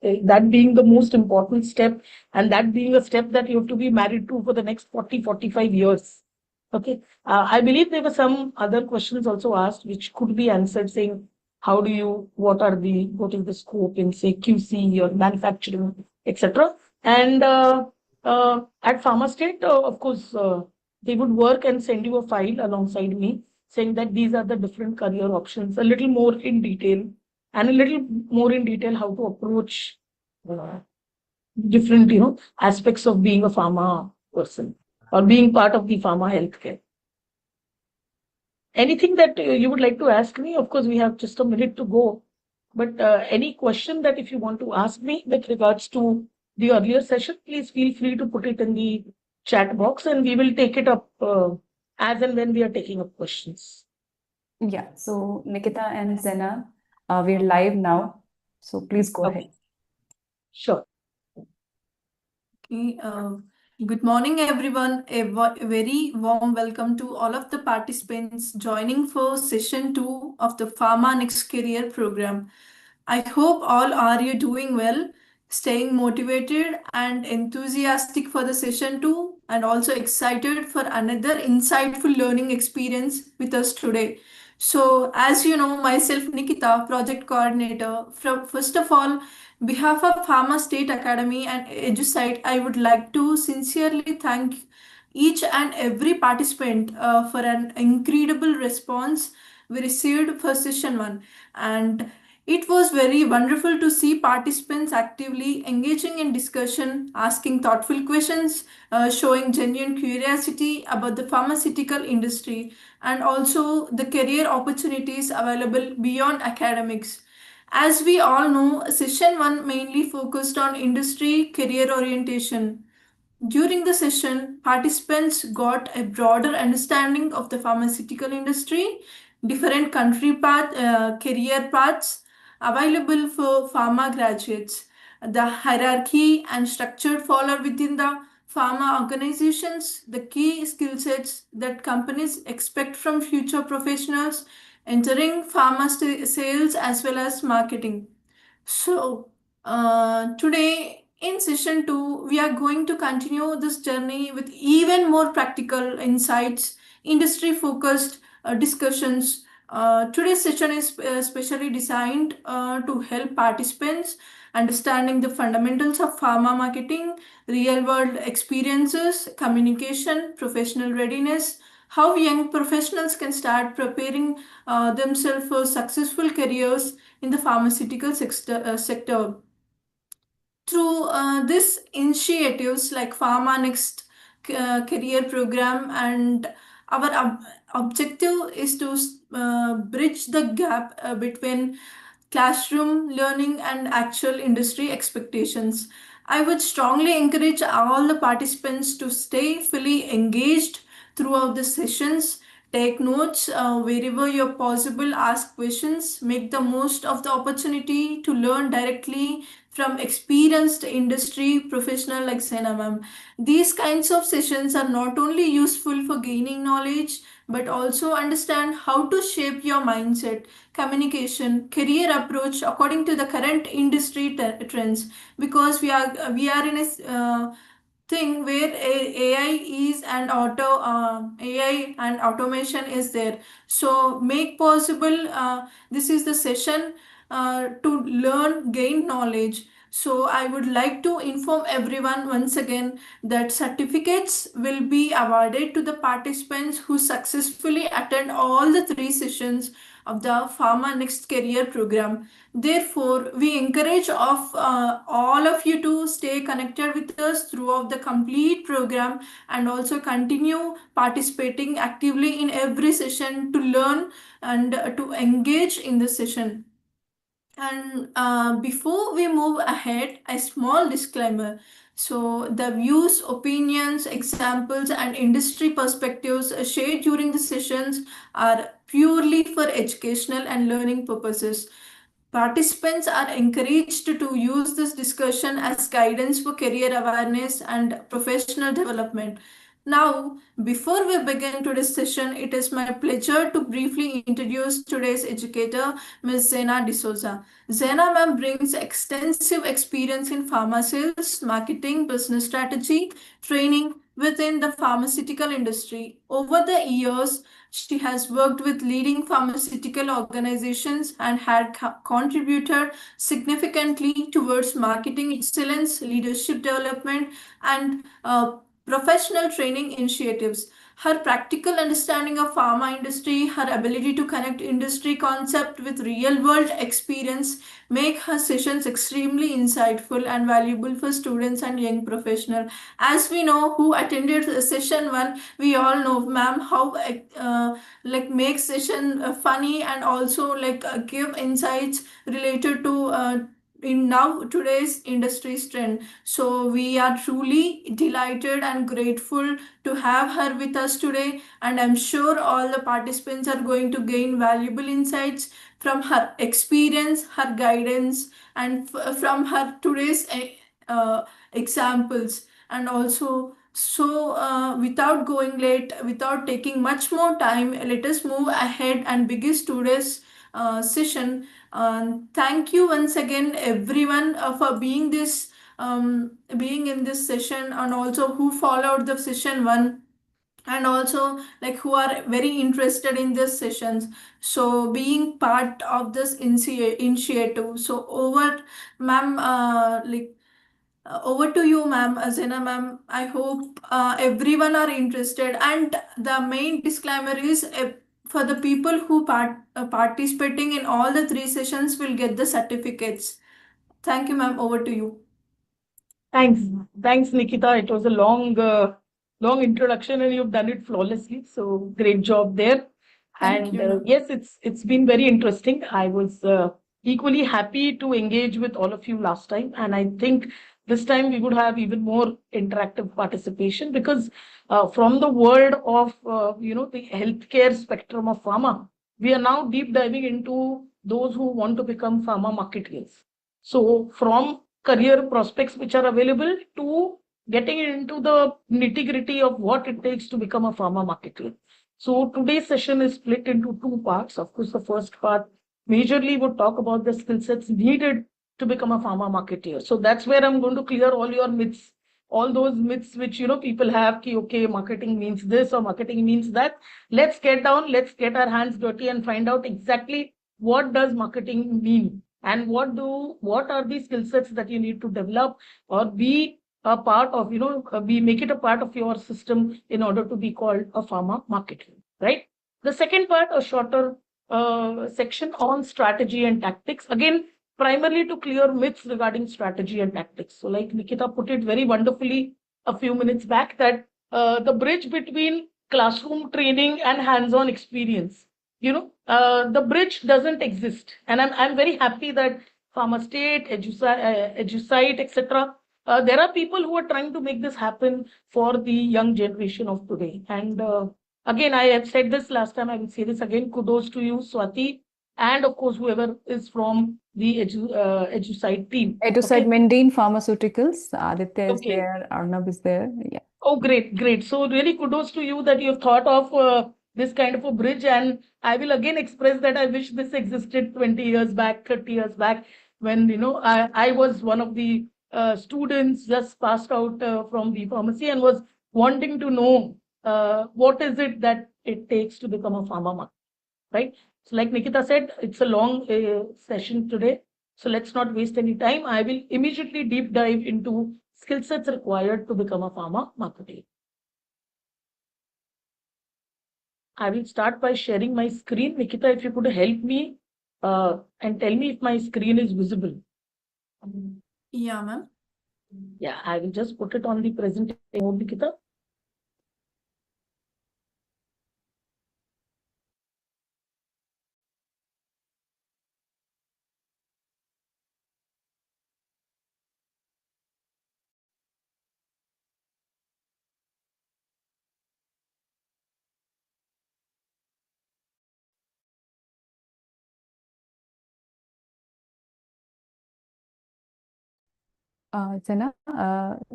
that being the most important step, and that being a step that you have to be married to for the next 40-45 years. Okay. I believe there were some other questions also asked, which could be answered saying, what is the scope in, say, QC or manufacturing, etc. And at Pharma State, of course, they would work and send you a file alongside me saying that these are the different career options, a little more in detail, and a little more in detail how to approach uh, different, aspects of being a pharma person or being part of the pharma healthcare. Anything that you would like to ask me? Of course, we have just a minute to go, but any question that if you want to ask me with regards to the earlier session, please feel free to put it in the chat box and we will take it up as and when we are taking up questions. Yeah, so Nikita and Zena, we're live now, so please go ahead. Sure. Okay, good morning, everyone. A very warm welcome to all of the participants joining for session 2 of the PharmaNext Career Program. I hope all are you doing well, staying motivated and enthusiastic for the session 2, and also excited for another insightful learning experience with us today. So, as you know, myself, Nikita, project coordinator. First of all, behalf of Pharma State Academy and EduSite, I would like to sincerely thank each and every participant for an incredible response we received for session 1. And it was very wonderful to see participants actively engaging in discussion, asking thoughtful questions, showing genuine curiosity about the pharmaceutical industry and also the career opportunities available beyond academics. As we all know, session 1 mainly focused on industry career orientation. During the session, participants got a broader understanding of the pharmaceutical industry, different career paths available for pharma graduates, the hierarchy and structure followed within the pharma organizations, the key skill sets that companies expect from future professionals entering pharma sales as well as marketing. So, today in session 2, we are going to continue this journey with even more practical insights, industry focused discussions. Today's session is specially designed to help participants understanding the fundamentals of pharma marketing, real world experiences, communication, professional readiness, how young professionals can start preparing themselves for successful careers in the pharmaceutical sector. Through these initiatives like PharmaNext Career Program, and our objective is to bridge the gap between classroom learning and actual industry expectations. I would strongly encourage all the participants to stay fully engaged throughout the sessions. Take notes wherever you're possible, ask questions, make the most of the opportunity to learn directly from experienced industry professional like Sena ma'am. These kinds of sessions are not only useful for gaining knowledge but also understand how to shape your mindset, communication, career approach according to the current industry trends. Because we are in a thing where AI is and AI and automation is there. So make possible. This is the session to learn, gain knowledge. So I would like to inform everyone once again that certificates will be awarded to the participants who successfully attend all the 3 sessions of the PharmaNext Career Program. Therefore, we encourage all of you to stay connected with us throughout the complete program and also continue participating actively in every session to learn and to engage in the session. And before we move ahead, a small disclaimer. So, the views, opinions, examples, and industry perspectives shared during the sessions are purely for educational and learning purposes. Participants are encouraged to use this discussion as guidance for career awareness and professional development. Now, before we begin today's session, it is my pleasure to briefly introduce today's educator, Ms. Zena D'Souza. Zena ma'am brings extensive experience in pharma sales, marketing, business strategy, training within the pharmaceutical industry. Over the years, she has worked with leading pharmaceutical organizations and had contributed significantly towards marketing excellence, leadership development, and professional training initiatives. Her practical understanding of pharma industry, her ability to connect industry concept with real world experience make her sessions extremely insightful and valuable for students and young professionals. As we know who attended session 1, we all know ma'am how like make session funny and also give insights related to in now today's industry's trend. So we are truly delighted and grateful to have her with us today, and I'm sure all the participants are going to gain valuable insights from her experience, her guidance, and from her today's examples. And also, so without going late, without taking much more time, let us move ahead and begin today's session. Thank you once again, everyone, for being in this session, and also who followed the session 1, and also like who are very interested in this sessions, so being part of this initiative. So over, ma'am, over to you, ma'am, Azena ma'am. I hope everyone are interested. And the main disclaimer is for the people who participating in all the 3 sessions will get the certificates. Thank you, ma'am. Over to you. Thanks. Thanks, Nikita. It was a long introduction and you've done it flawlessly. So great job there. Thank And you, ma'am. yes, it's been very interesting. I was equally happy to engage with all of you last time, and I think this time we would have even more interactive participation because from the world of the healthcare spectrum of pharma, we are now deep diving into those who want to become pharma marketeers. So from career prospects which are available to getting into the nitty-gritty of what it takes to become a pharma marketer. So today's session is split into 2 parts. Of course, the first part majorly would talk about the skill sets needed to become a pharma marketer. So that's where I'm going to clear all your myths, all those myths which people have. Ki, okay, marketing means this or marketing means that. Let's get down, let's get our hands dirty and find out exactly what does marketing mean and what are the skill sets that you need to develop or be a part of, be make it a part of your system in order to be called a pharma marketer, right? The second part, a shorter section on strategy and tactics, again primarily to clear myths regarding strategy and tactics. So like Nikita put it very wonderfully a few minutes back, that the bridge between classroom training and hands-on experience, the bridge doesn't exist. And I'm very happy that Pharma State, EduSite, etc. There are people who are trying to make this happen for the young generation of today. And again, I have said this last time, I will say this again. Kudos to you, Swati, and of course, whoever is from the EduSite team. EduSide Okay. Mendine Pharmaceuticals. Aditya is Okay. there. Arnab is there. Yeah. Oh, great, great. So really kudos to you that you've thought of this kind of a bridge. And I will again express that I wish this existed 20 years back, 30 years back, when, I was one of the students just passed out from the pharmacy and was wanting to know what is it that it takes to become a pharma marketer, right? So like Nikita said, it's a long session today. So let's not waste any time. I will immediately deep dive into skill sets required to become a pharma marketer. I will start by sharing my screen. Nikita, if you could help me and tell me if my screen is visible. Yeah, ma'am. Yeah, I will just put it on the presentation mode, Nikita. Zena,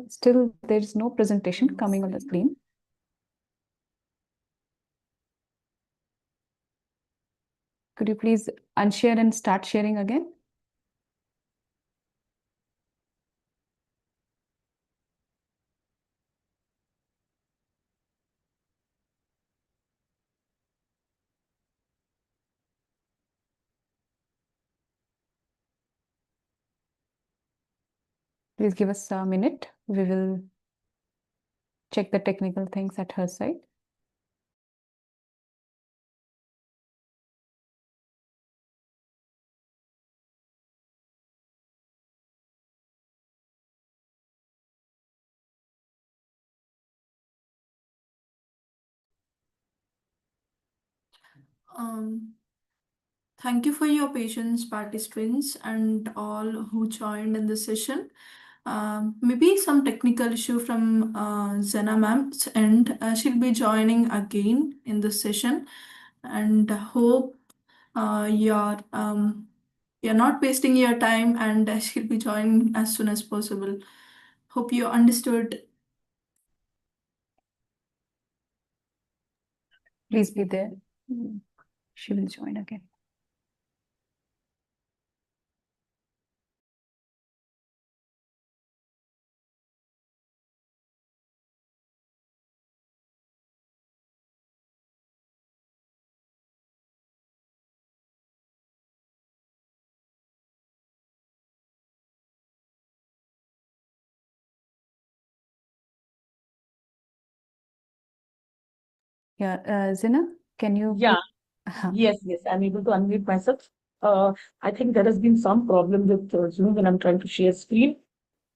still there is no presentation coming on the screen. Could you please unshare and start sharing again? Please give us a minute. We will check the technical things at her side. Thank you for your patience, participants, and all who joined in the session. Maybe some technical issue from Zena ma'am's end. She'll be joining again in the session, and hope you're not wasting your time, and she'll be joining as soon as possible. Hope you understood. Please be there. She will join again. Yeah, Zena, can you? Yeah. Uh-huh. Yes, I'm able to unmute myself. I think there has been some problem with Zoom when I'm trying to share screen.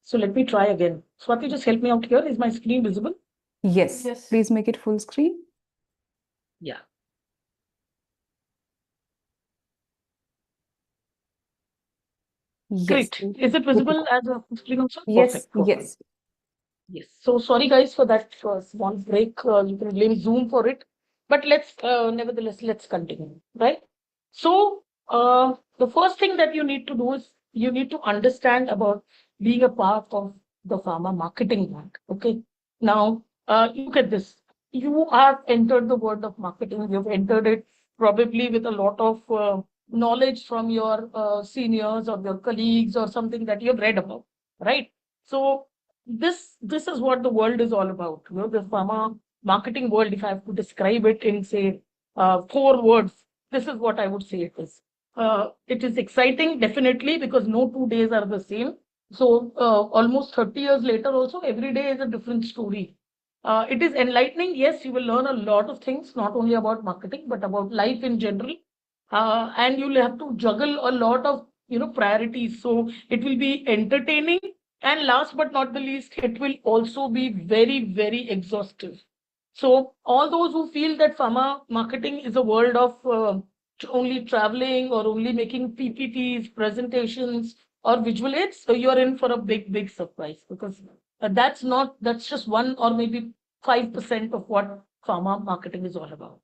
So let me try again. Swati, just help me out here. Is my screen visible? Yes. Yes. Please make it full screen. Yeah. Yes. Great. Is it visible as a full screen also? Yes. Perfect. Yes. Yes. So sorry guys for that small break. You can blame Zoom for it. But nevertheless, let's continue, right? So the first thing that you need to do is you need to understand about being a part of the pharma marketing bank. Okay. Now, look at this. You have entered the world of marketing. You've entered it probably with a lot of knowledge from your seniors or your colleagues or something that you've read about, right? So this is what the world is all about. You know, the pharma marketing world, if I have to describe it in say 4 words, this is what I would say it is. It is exciting, definitely, because no 2 days are the same. So almost 30 years later also, every day is a different story. It is enlightening. Yes, you will learn a lot of things, not only about marketing, but about life in general. And you'll have to juggle a lot of priorities. So it will be entertaining, and last but not the least, it will also be very, very exhaustive. So all those who feel that pharma marketing is a world of only traveling or only making PPTs, presentations, or visual aids, so you're in for a big, big surprise, because that's just 1 or maybe 5% of what pharma marketing is all about.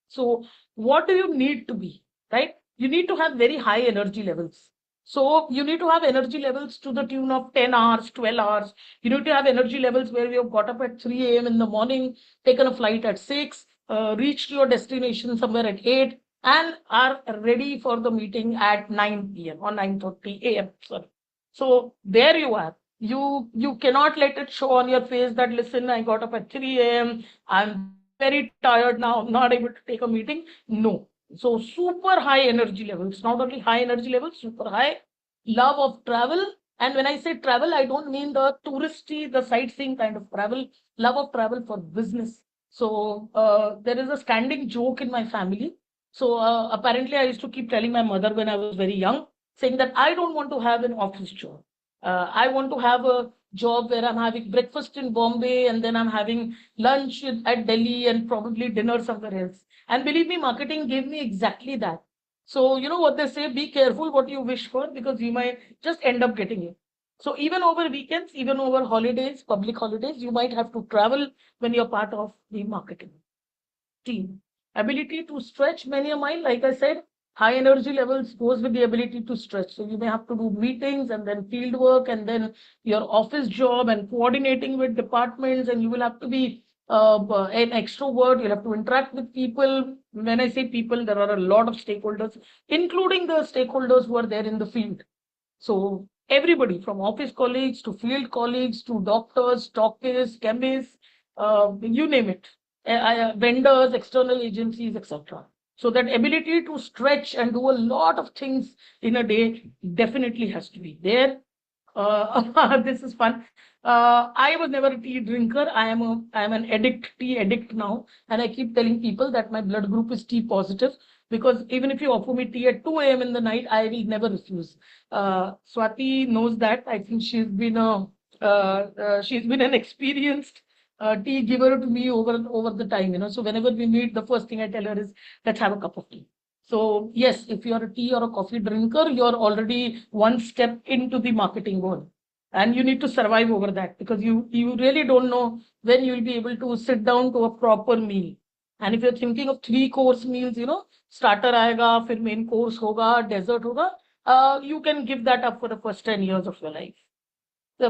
So what do you need to be, right? You need to have very high energy levels. So you need to have energy levels to the tune of 10 hours, 12 hours. You need to have energy levels where you have got up at 3 a.m. in the morning, taken a flight at 6, reached your destination somewhere at 8, and are ready for the meeting at 9 p.m. or 9:30 a.m. Sorry. So there you are. You cannot let it show on your face that, listen, I got up at 3 a.m. I'm very, very tired now. I'm not able to take a meeting. No. So super high energy levels, not only high energy levels, super high love of travel. And when I say travel, I don't mean the touristy, the sightseeing kind of travel, love of travel for business. So there is a standing joke in my family. So apparently I used to keep telling my mother when I was very young, saying that I don't want to have an office job. I want to have a job where I'm having breakfast in Bombay and then I'm having lunch at Delhi and probably dinner somewhere else. And believe me, marketing gave me exactly that. So, you know what they say, be careful what you wish for, because you might just end up getting it. So even over weekends, even over holidays, public holidays, you might have to travel when you're part of the marketing team. Ability to stretch many a mile, like I said, high energy levels goes with the ability to stretch. So you may have to do meetings and then field work and then your office job and coordinating with departments, and you will have to be an extrovert, you'll have to interact with people. When I say people, there are a lot of stakeholders, including the stakeholders who are there in the field. So everybody from office colleagues to field colleagues to doctors, stockists, chemists, you name it, vendors, external agencies, etc. So that ability to stretch and do a lot of things in a day definitely has to be there. This is fun. I was never a tea drinker. I am an tea addict now, and I keep telling people that my blood group is tea positive, because even if you offer me tea at 2 a.m. in the night, I will never refuse. Swati knows that. I think she's been an experienced tea giver to me over the time. So whenever we meet, the first thing I tell her is, let's have a cup of tea. So yes, if you're a tea or a coffee drinker, you're already one step into the marketing world, and you need to survive over that, because you really don't know when you'll be able to sit down to a proper meal. And if you're thinking of 3-course meals, starter aayega, फिर main course hoga, dessert hoga, you can give that up for the first 10 years of your life.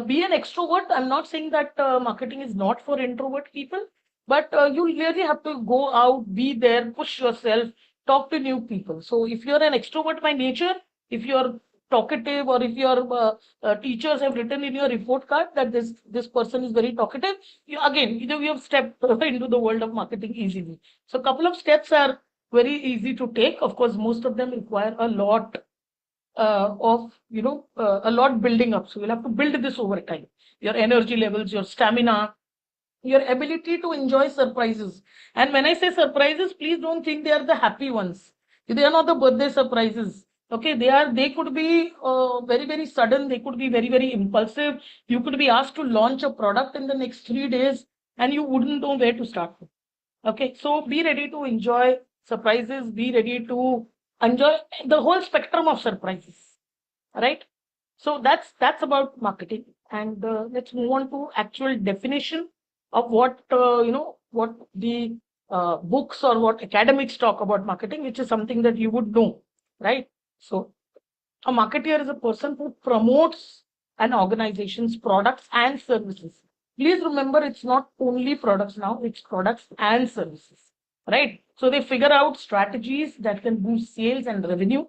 Be an extrovert. I'm not saying that marketing is not for introvert people, but you really have to go out, be there, push yourself, talk to new people. So if you're an extrovert by nature, if you're talkative, or if your teachers have written in your report card that this person is very talkative, you have stepped into the world of marketing easily. So a couple of steps are very easy to take. Of course, most of them require a lot a lot building up. So you'll have to build this over time. Your energy levels, your stamina, your ability to enjoy surprises. And when I say surprises, please don't think they are the happy ones. They are not the birthday surprises. Okay, they could be very, very sudden. They could be very, very impulsive. You could be asked to launch a product in the next 3 days, and you wouldn't know where to start with. Okay, so be ready to enjoy surprises. Be ready to enjoy the whole spectrum of surprises. Right? So that's about marketing. And let's move on to actual definition of what what the books or what academics talk about marketing, which is something that you would know, right? So a marketeer is a person who promotes an organization's products and services. Please remember, it's not only products now, it's products and services, right? So they figure out strategies that can boost sales and revenue,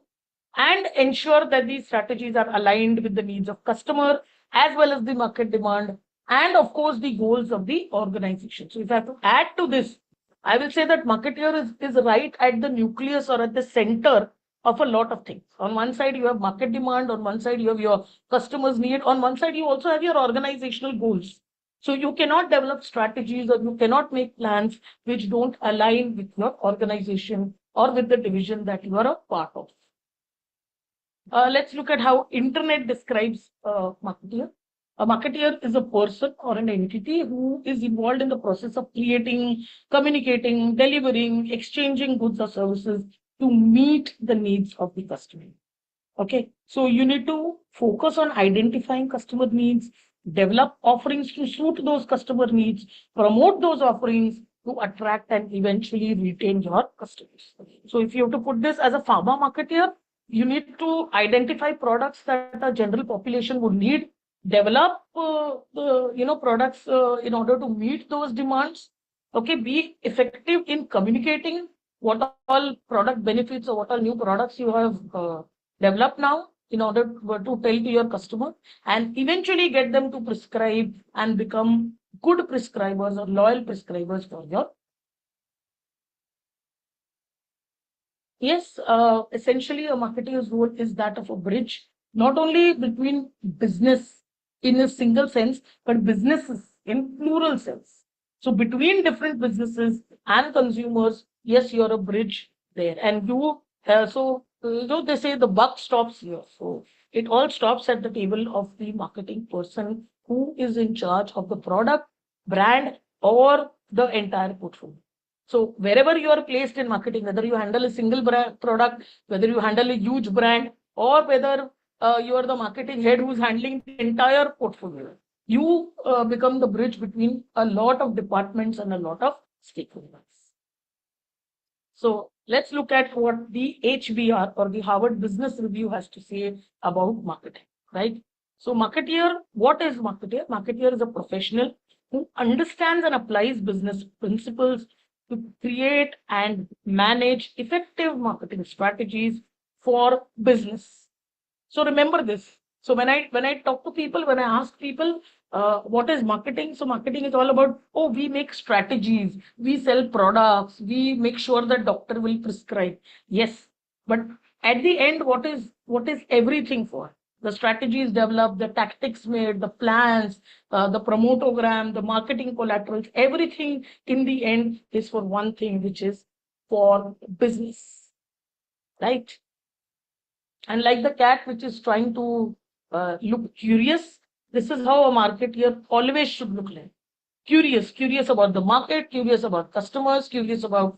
and ensure that these strategies are aligned with the needs of customer as well as the market demand, and of course the goals of the organization. So if I have to add to this, I will say that marketeer is right at the nucleus or at the center of a lot of things. On one side you have market demand, on one side you have your customers need, on one side you also have your organizational goals. So you cannot develop strategies, or you cannot make plans which don't align with your organization or with the division that you are a part of. Let's look at how internet describes marketeer. A marketeer is a person or an entity who is involved in the process of creating, communicating, delivering, exchanging goods or services to meet the needs of the customer. Okay, so you need to focus on identifying customer needs, develop offerings to suit those customer needs, promote those offerings to attract and eventually retain your customers. So if you have to put this as a pharma marketeer, you need to identify products that a general population would need, develop products in order to meet those demands. Okay, be effective in communicating what all product benefits or what all new products you have developed now in order to tell to your customer, and eventually get them to prescribe and become good prescribers or loyal prescribers for your. Yes, essentially a marketer's role is that of a bridge, not only between business in a single sense, but businesses in plural sense. So between different businesses and consumers, yes, you're a bridge there. And they say the buck stops here. So it all stops at the table of the marketing person who is in charge of the product, brand, or the entire portfolio. So wherever you are placed in marketing, whether you handle a single product, whether you handle a huge brand, or whether you are the marketing head who's handling the entire portfolio, you become the bridge between a lot of departments and a lot of stakeholders. So let's look at what the HBR or the Harvard Business Review has to say about marketing, right? So marketeer, what is marketeer? Marketeer is a professional who understands and applies business principles to create and manage effective marketing strategies for business. So remember this. So when I talk to people, when I ask people what is marketing, so marketing is all about, oh, we make strategies, we sell products, we make sure that doctor will prescribe. Yes, but at the end, what is everything for? The strategies developed, the tactics made, the plans, the promotogram, the marketing collaterals, everything in the end is for one thing, which is for business, right? And like the cat which is trying to look curious, this is how a marketeer always should look like. Curious about the market, curious about customers, curious about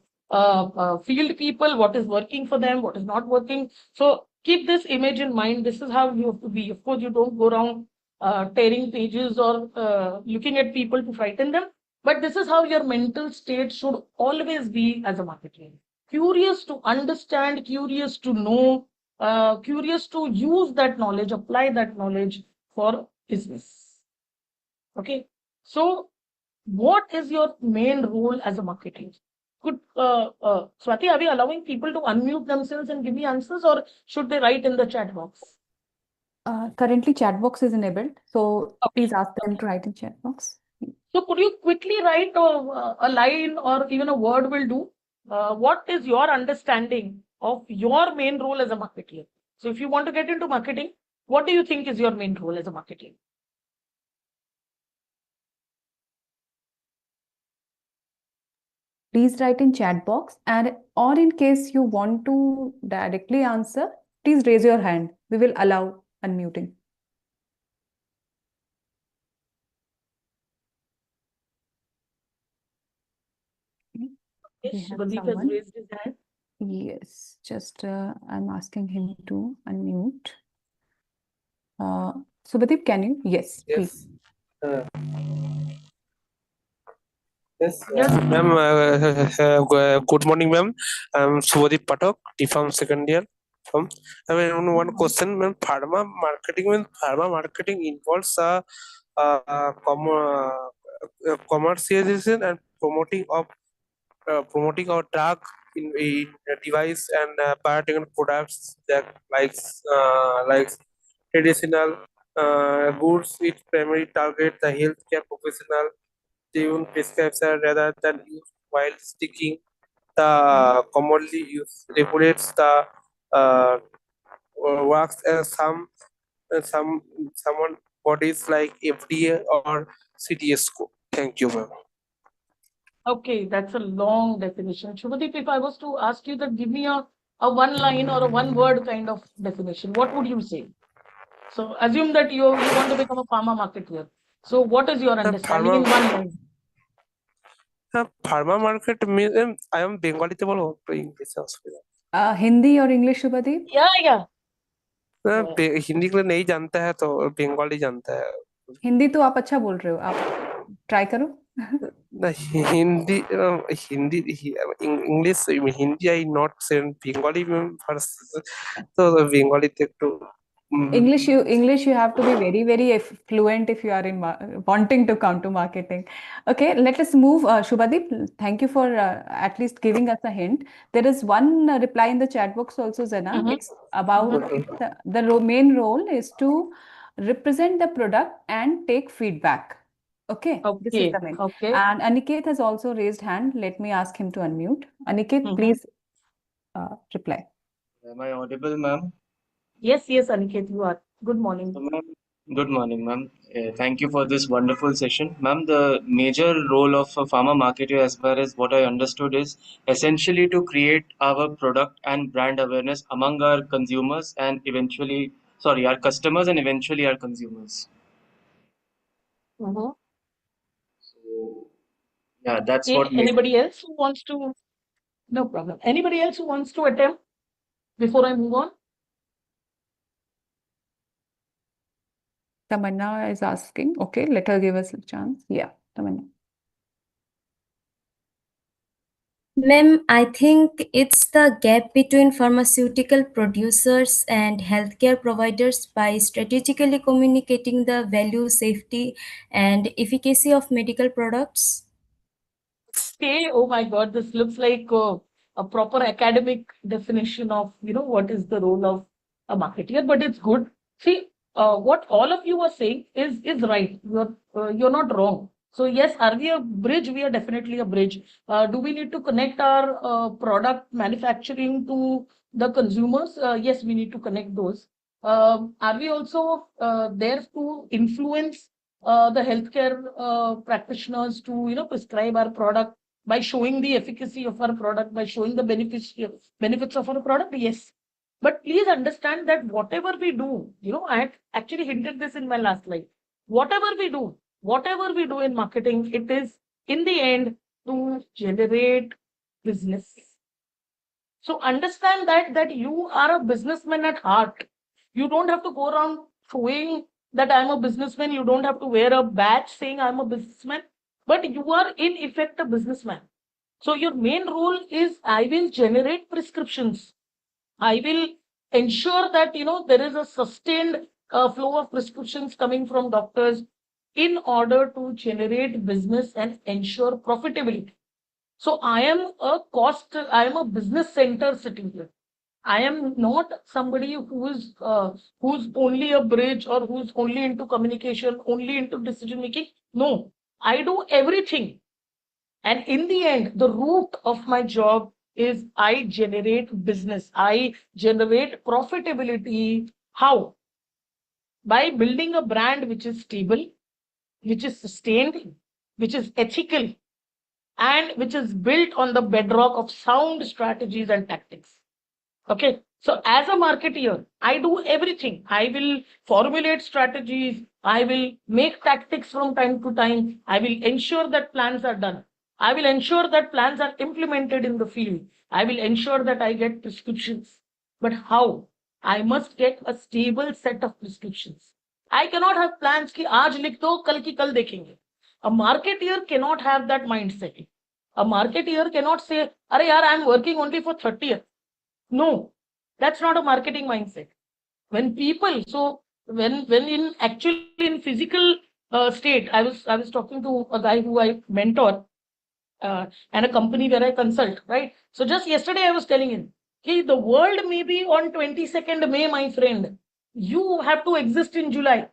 field people, what is working for them, what is not working. So keep this image in mind. This is how you have to be. Of course, you don't go around tearing pages or looking at people to frighten them. But this is how your mental state should always be as a marketer. Curious to understand, curious to know, curious to use that knowledge, apply that knowledge for business. Okay. So what is your main role as a marketer? Could Swati, are we allowing people to unmute themselves and give me answers, or should they write in the chat box? Currently, chat box is enabled, so Okay. please ask them Okay. to write in chat box. So could you quickly write a line or even a word will do? What is your understanding of your main role as a marketer? So if you want to get into marketing, what do you think is your main role as a marketer? Please write in chat box, and or in case you want to directly answer, please raise your hand. We will allow unmuting. Okay, we Yes, have Subhadeep has someone. raised his hand. Yes, just I'm asking him to unmute. Subhadeep, can you? Yes, please. Uh, yes, Yes. ma'am. Good morning, ma'am. I'm Subhadeep Pathak, B.Pharm second year. I mean, one question, ma'am. Pharma marketing involves commercialization and promoting our drug in a device and biotechnical products that like traditional goods. It primarily target the healthcare professional tune prescription rather than used while sticking. The commonly used regulates the uh, works as someone bodies like FDA or CDSCO. Thank you, ma'am. Okay, that's a long definition. Shubhadeep, if I was to ask you that, give me a one line or a one word kind of definition, what would you say? So assume that you want to become a pharma marketer. So what is your understanding Pharma in one line? pharma market means I am Bengali te bolo English hospital. Hindi or English, Subhadeep? Yeah. Hindi के लिए नहीं जानता है तो बंगाली जानता है हिंदी तो आप अच्छा बोल रहे हो, आप ट्राई करो. ना Hindi Hindi English Hindi I not से बंगाली में फर्स्ट तो बंगाली ते तो English, you have to be very, very fluent if you are in wanting to come to marketing. Okay, let us move. Shubhadeep, thank you for at least giving us a hint. There is one reply in the chat box also, Zena. Mhm. It's about the main role is to represent the product and take feedback. Okay, this is the main. Okay. And Aniket has also raised hand. Let me ask him to unmute. Aniket, Mhm. please reply. Am I audible, ma'am? Yes, Aniket, you are. Good morning. So, ma'am, good morning, ma'am. Thank you for this wonderful session. Ma'am, the major role of a pharma marketer, as far as what I understood, is essentially to create our product and brand awareness among our consumers and eventually, sorry, our customers and eventually our consumers. Mhm. So, yeah, that's what makes. Anybody else who wants to? No problem. Anybody else who wants to attempt before I move on? Tamanna is asking. Okay, let her give us a chance. Yeah, Tamanna. Ma'am, I think it's the gap between pharmaceutical producers and healthcare providers by strategically communicating the value, safety, and efficacy of medical products. Okay, oh my God, this looks like a proper academic definition of, what is the role of a marketeer, but it's good. See, what all of you are saying is right. You're not wrong. So yes, are we a bridge? We are definitely a bridge. Do we need to connect our product manufacturing to the consumers? Yes, we need to connect those. Are we also there to influence the healthcare practitioners to prescribe our product by showing the efficacy of our product, by showing the benefits of our product? Yes. But please understand that whatever we do, I had actually hinted this in my last slide. Whatever we do in marketing, it is in the end to generate business. So understand that you are a businessman at heart. You don't have to go around showing that I'm a businessman. You don't have to wear a badge saying I'm a businessman, but you are in effect a businessman. So your main role is I will generate prescriptions. I will ensure that there is a sustained flow of prescriptions coming from doctors in order to generate business and ensure profitability. So I am a business center sitting here. I am not somebody who's only a bridge or who's only into communication, only into decision making. No, I do everything. And in the end, the root of my job is I generate business. I generate profitability. How? By building a brand which is stable, which is sustained, which is ethical, and which is built on the bedrock of sound strategies and tactics. Okay. So as a marketeer, I do everything. I will formulate strategies. I will make tactics from time to time. I will ensure that plans are done. I will ensure that plans are implemented in the field. I will ensure that I get prescriptions. But how? I must get a stable set of prescriptions. I cannot have plans ki aaj likh do, kal ki kal dekhenge. A marketeer cannot have that mindset. A marketeer cannot say, "Arey yaar, I am working only for 30th." No, that's not a marketing mindset. When people, so when in actually in physical state, I was talking to a guy who I mentor and a company where I consult, right? So just yesterday I was telling him, okay, the world may be on 22nd May, my friend. You have to exist in July.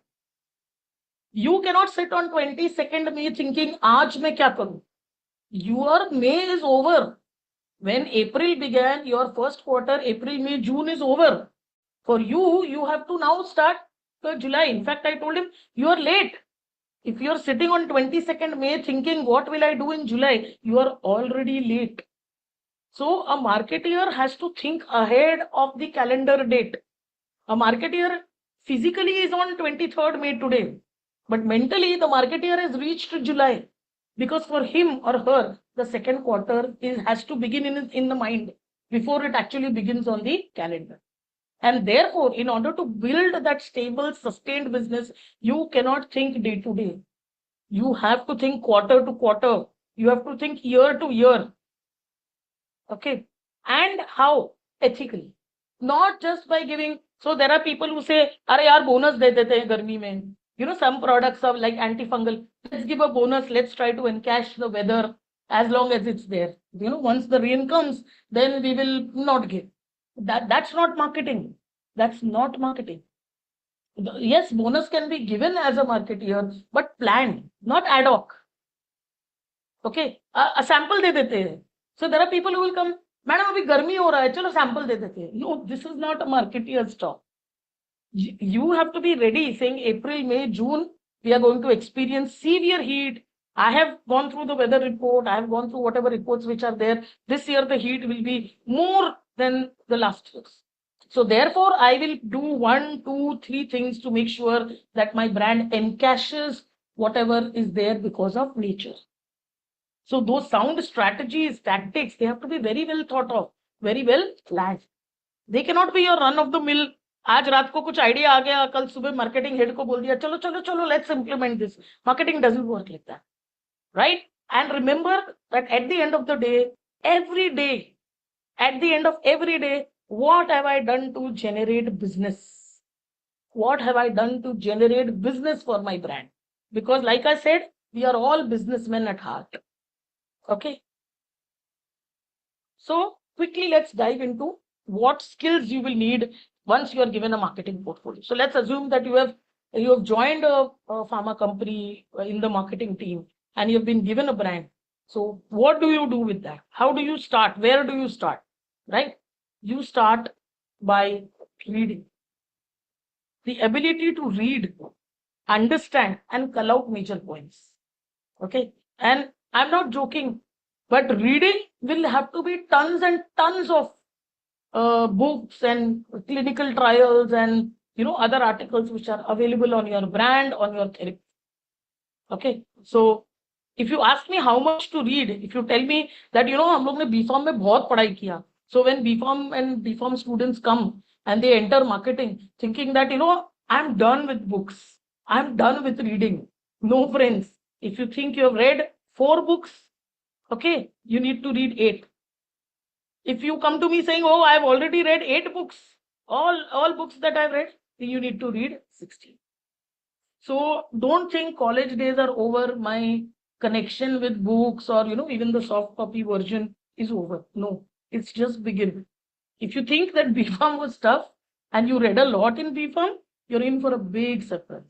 You cannot sit on 22nd May thinking, aaj mein kya karu? Your May is over. When April began, your first quarter, April, May, June is over. For you, you have to now start July. In fact, I told him, you are late. If you are sitting on 22nd May thinking, what will I do in July? You are already late. So a marketeer has to think ahead of the calendar date. A marketeer physically is on 23rd May today, but mentally the marketeer has reached July, because for him or her, the second quarter has to begin in the mind before it actually begins on the calendar. And therefore, in order to build that stable, sustained business, you cannot think day to day. You have to think quarter to quarter. You have to think year to year. Okay. And how? Ethically. Not just by giving. So there are people who say, "Arey yaar, bonus de dete hain garmi mein." Some products are like antifungal. Let's give a bonus. Let's try to encash the weather as long as it's there. Once the rain comes, then we will not give. That's not marketing. That's not marketing. Yes, bonus can be given as a marketeer, but planned, not ad hoc. Okay, a sample de dete hain. So there are people who will come, "Madam, abhi garmi ho raha hai, chalo sample de dete hain." No, this is not a marketeer's job. You have to be ready, saying April, May, June, we are going to experience severe heat. I have gone through the weather report. I have gone through whatever reports which are there. This year, the heat will be more than the last years. So therefore, I will do 1, 2, 3 things to make sure that my brand encashes whatever is there because of nature. So those sound strategies, tactics, they have to be very well thought of, very well planned. They cannot be your run of the mill. आज रात को कुछ idea आ गया, कल सुबह marketing head को बोल दिया, चलो चलो चलो, let's implement this. Marketing doesn't work like that, right? And remember that at the end of the day, every day, at the end of every day, what have I done to generate business? What have I done to generate business for my brand? Because like I said, we are all businessmen at heart. Okay. So quickly, let's dive into what skills you will need once you are given a marketing portfolio. So let's assume that you have joined a pharma company in the marketing team and you have been given a brand. So what do you do with that? How do you start? Where do you start? Right? You start by reading. The ability to read, understand, and call out major points. Okay. And I'm not joking, but reading will have to be tons and tons of books and clinical trials and other articles which are available on your brand, on your therapy. Okay. So if you ask me how much to read, if you tell me that हम लोग ने B.Pharm में बहुत पढ़ाई किया, so when B.Pharm and B.Pharm students come and they enter marketing thinking that I'm done with books, I'm done with reading. No, friends. If you think you have read 4 books, okay, you need to read 8. If you come to me saying, oh, I've already read 8 books, all books that I've read, then you need to read 16. So don't think college days are over, my connection with books or even the soft copy version is over. No, it's just beginning. If you think that B.Pharm was tough and you read a lot in B.Pharm, you're in for a big surprise.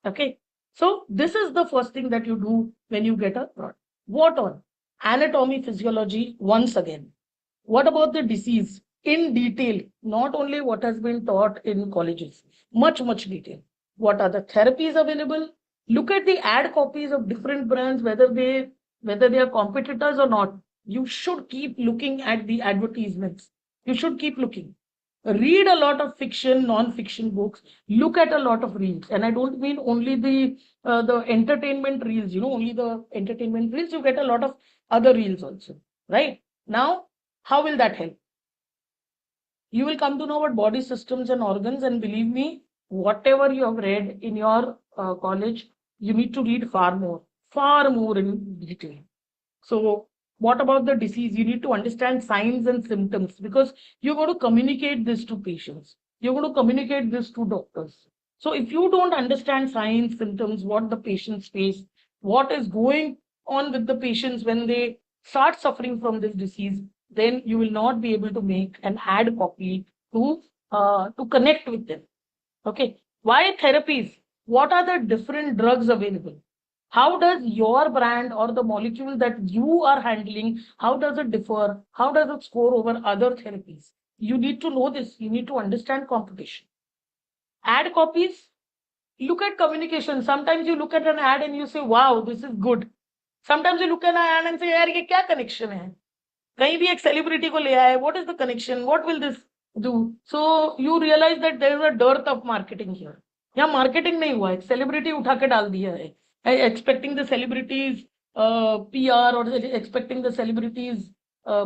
Okay. So this is the first thing that you do when you get a product. What on? Anatomy, physiology, once again. What about the disease? In detail, not only what has been taught in colleges, much detail. What are the therapies available? Look at the ad copies of different brands, whether they are competitors or not. You should keep looking at the advertisements. You should keep looking. Read a lot of fiction, non-fiction books. Look at a lot of reels, and I don't mean only the entertainment reels. Only the entertainment reels. You get a lot of other reels also, right? Now, how will that help? You will come to know about body systems and organs, and believe me, whatever you have read in your college, you need to read far more in detail. So what about the disease? You need to understand signs and symptoms, because you're going to communicate this to patients. You're going to communicate this to doctors. So if you don't understand signs, symptoms, what the patients face, what is going on with the patients when they start suffering from this disease, then you will not be able to make an ad copy to connect with them. Okay. Why therapies? What are the different drugs available? How does your brand or the molecule that you are handling, how does it differ? How does it score over other therapies? You need to know this. You need to understand competition. Ad copies, look at communication. Sometimes you look at an ad and you say, wow, this is good. Sometimes you look at an ad and say, yaar, ye kya connection hai? कहीं भी एक celebrity को ले आए, what is the connection? What will this do? So you realize that there is a dearth of marketing here. यहाँ marketing नहीं हुआ है, celebrity उठा के डाल दिया है. Expecting the celebrities PR or expecting the celebrities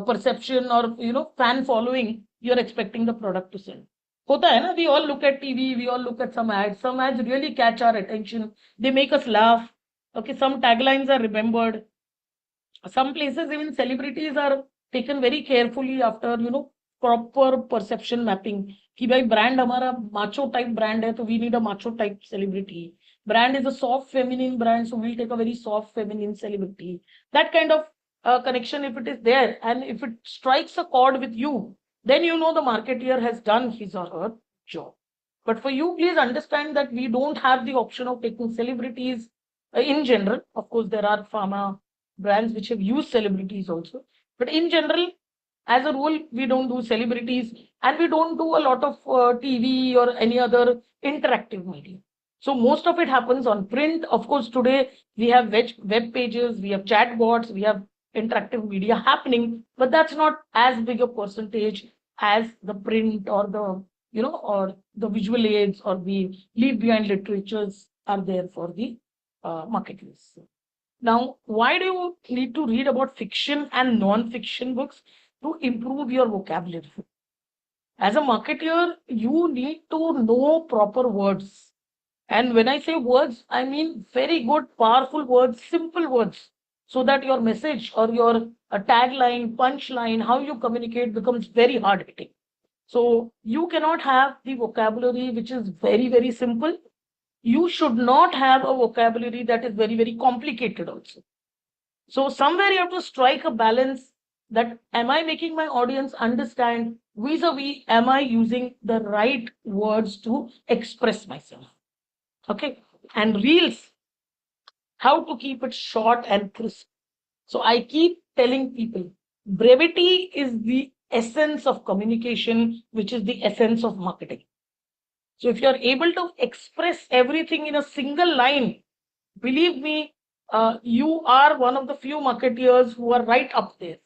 perception or fan following, you are expecting the product to sell. होता है ना? We all look at TV, we all look at some ads. Some ads really catch our attention. They make us laugh. Okay, some taglines are remembered. Some places even celebrities are taken very carefully after proper perception mapping कि भाई brand हमारा macho type brand है, तो we need a macho type celebrity. Brand is a soft feminine brand, so we'll take a very soft feminine celebrity. That kind of connection, if it is there and if it strikes a chord with you, then the marketeer has done his or her job. But for you, please understand that we don't have the option of taking celebrities in general. Of course, there are pharma brands which have used celebrities also, but in general, as a rule, we don't do celebrities, and we don't do a lot of TV or any other interactive media. So most of it happens on print. Of course, today we have web pages, we have chat bots, we have interactive media happening, but that's not as big a percentage as the print or the or the visual aids or the leave behind literatures are there for the marketers. Now, why do you need to read about fiction and non-fiction books? To improve your vocabulary. As a marketer, you need to know proper words. And when I say words, I mean very good, powerful words, simple words. so that your message or your tagline, punchline, how you communicate becomes very hard hitting. So you cannot have the vocabulary which is very, very simple. You should not have a vocabulary that is very, very complicated also. So somewhere you have to strike a balance that am I making my audience understand vis-a-vis am I using the right words to express myself? Okay. And reels, how to keep it short and crisp. So I keep telling people brevity is the essence of communication, which is the essence of marketing. So if you're able to express everything in a single line, believe me, you are one of the few marketeers who are right up there.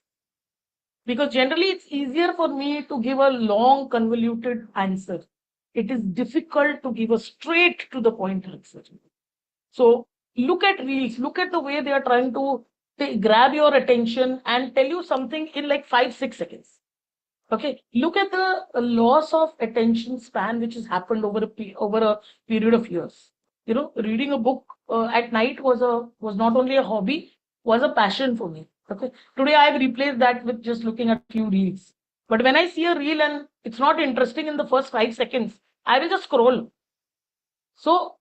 Because generally it's easier for me to give a long, convoluted answer. It is difficult to give a straight to the point answer. So look at reels, look at the way they are trying to grab your attention and tell you something in like 5-6 seconds. Okay, look at the loss of attention span which has happened over a period of years. You know, reading a book at night was not only a hobby, was a passion for me. Okay, today I have replaced that with just looking at few reels. But when I see a reel and it's not interesting in the first 5 seconds, I will just scroll. So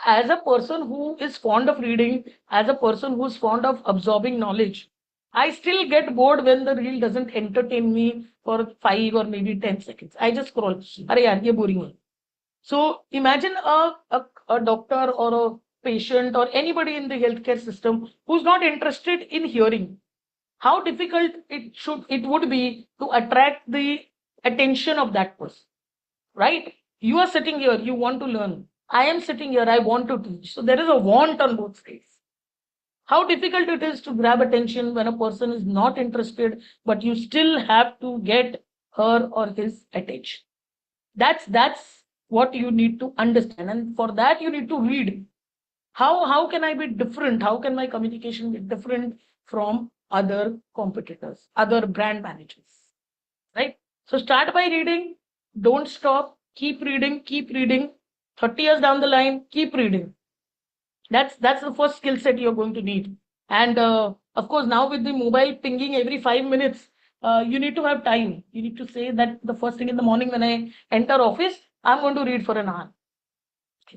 as a person who is fond of reading, as a person who is fond of absorbing knowledge, I still get bored when the reel doesn't entertain me for 5 or maybe 10 seconds. I just scroll. Are yaar, ye boring hai. So imagine a doctor or a patient or anybody in the healthcare system who's not interested in hearing. How difficult it would be to attract the attention of that person, right? You are sitting here, you want to learn. I am sitting here, I want to teach. So there is a want on both sides. How difficult it is to grab attention when a person is not interested, but you still have to get her or his attention. That's what you need to understand. And for that, you need to read. How can I be different? How can my communication be different from other competitors, other brand managers? Right? So start by reading, don't stop, keep reading, keep reading. 30 years down the line, keep reading. That's the first skill set you're going to need. And of course, now with the mobile pinging every 5 minutes, you need to have time. You need to say that the first thing in the morning when I enter office, I'm going to read for an hour.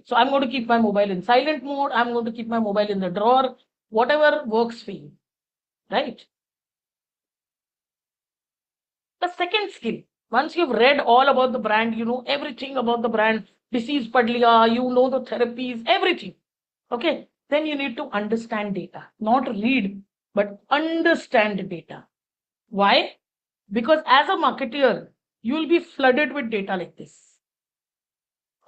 So I'm going to keep my mobile in silent mode. I'm going to keep my mobile in the drawer, whatever works for you, right? The second skill, once you've read all about the brand, you know everything about the brand, disease pad liya, you know the therapies, everything. Okay, then you need to understand data, not read, but understand data. Why? Because as a marketer, you will be flooded with data like this.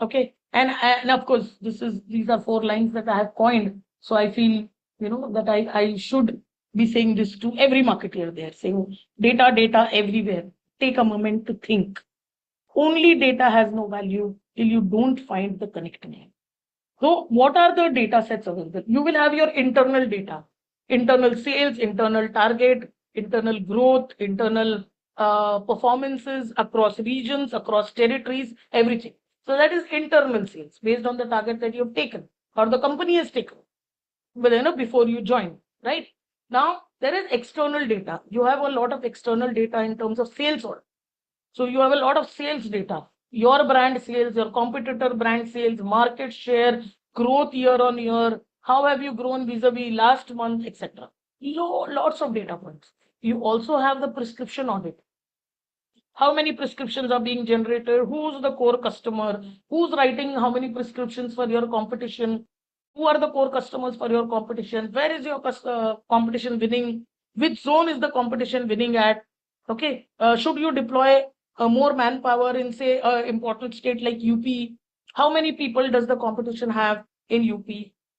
Okay, and of course, these are 4 lines that I have coined. So I feel that I should be saying this to every marketer there, saying data everywhere. Take a moment to think. Only data has no value till you don't find the connecting. So what are the data sets available? You will have your internal data, internal sales, internal target, internal growth, internal performances across regions, across territories, everything. So that is internal sales based on the target that you have taken or the company has taken before you join, right? Now there is external data. You have a lot of external data in terms of sales order. So you have a lot of sales data, your brand sales, your competitor brand sales, market share, growth year on year, how have you grown vis-a-vis last month, etc. Lots of data points. You also have the prescription audit. How many prescriptions are being generated? Who's the core customer? Who's writing how many prescriptions for your competition? Who are the core customers for your competition? Where is your competition winning? Which zone is the competition winning at? Okay, should you deploy more manpower in, say, an important state like UP? How many people does the competition have in UP?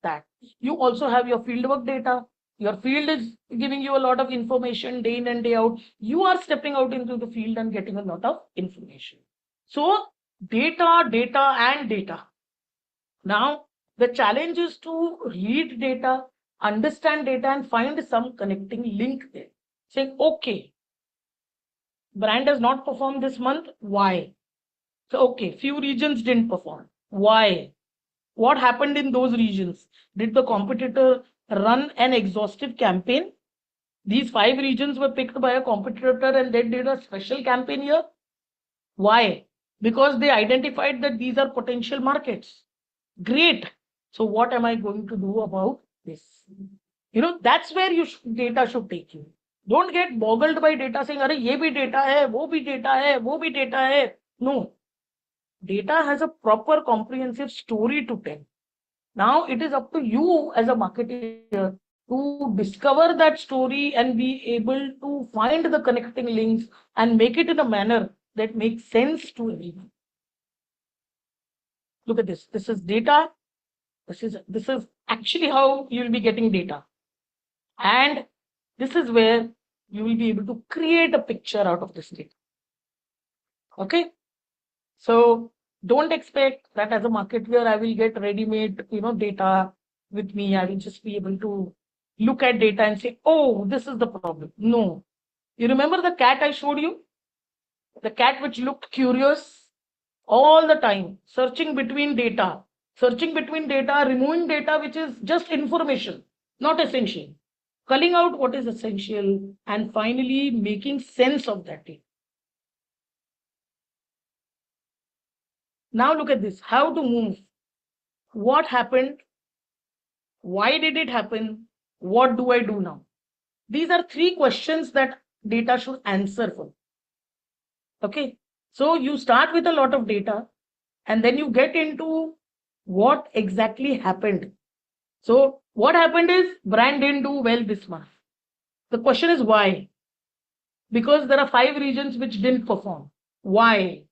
That you also have your fieldwork data. Your field is giving you a lot of information day in and day out. You are stepping out into the field and getting a lot of information. So data, and data. Now the challenge is to read data, understand data, and find some connecting link there. Saying, okay, brand has not performed this month. Why? So, okay, few regions didn't perform. Why? What happened in those regions? Did the competitor run an exhaustive campaign. These 5 regions were picked by a competitor and they did a special campaign here. Why? Because they identified that these are potential markets. Great. So what am I going to do about this? That's where data should take you. Don't get boggled by data saying, "Arey, ye bhi data hai, wo bhi data hai, wo bhi data hai." No. Data has a proper comprehensive story to tell. Now it is up to you as a marketer to discover that story and be able to find the connecting links and make it in a manner that makes sense to everyone. Look at this. This is data. This is actually how you will be getting data. And this is where you will be able to create a picture out of this data. Okay. So don't expect that as a marketer, I will get ready-made, data with me. I will just be able to look at data and say, oh, this is the problem. No. You remember the cat I showed you? The cat which looked curious all the time, searching between data, removing data which is just information, not essential, culling out what is essential, and finally making sense of that data. Now look at this, how to move. What happened? Why did it happen? What do I do now? These are 3 questions that data should answer for. Okay, so you start with a lot of data and then you get into what exactly happened. So what happened is brand didn't do well this month. The question is why? Because there are 5 regions which didn't perform. Why?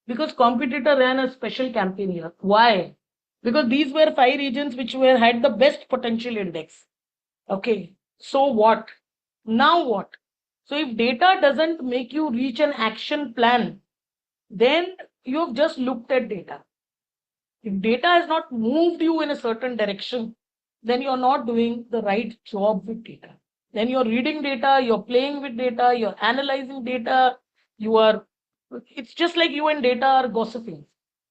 Because competitor ran a special campaign here. Why? Because these were 5 regions which had the best potential index. Okay, so what? Now what? So if data doesn't make you reach an action plan, then you've just looked at data. If data has not moved you in a certain direction, then you're not doing the right job with data. Then you're reading data, you're playing with data, you're analyzing data, it's just like you and data are gossiping.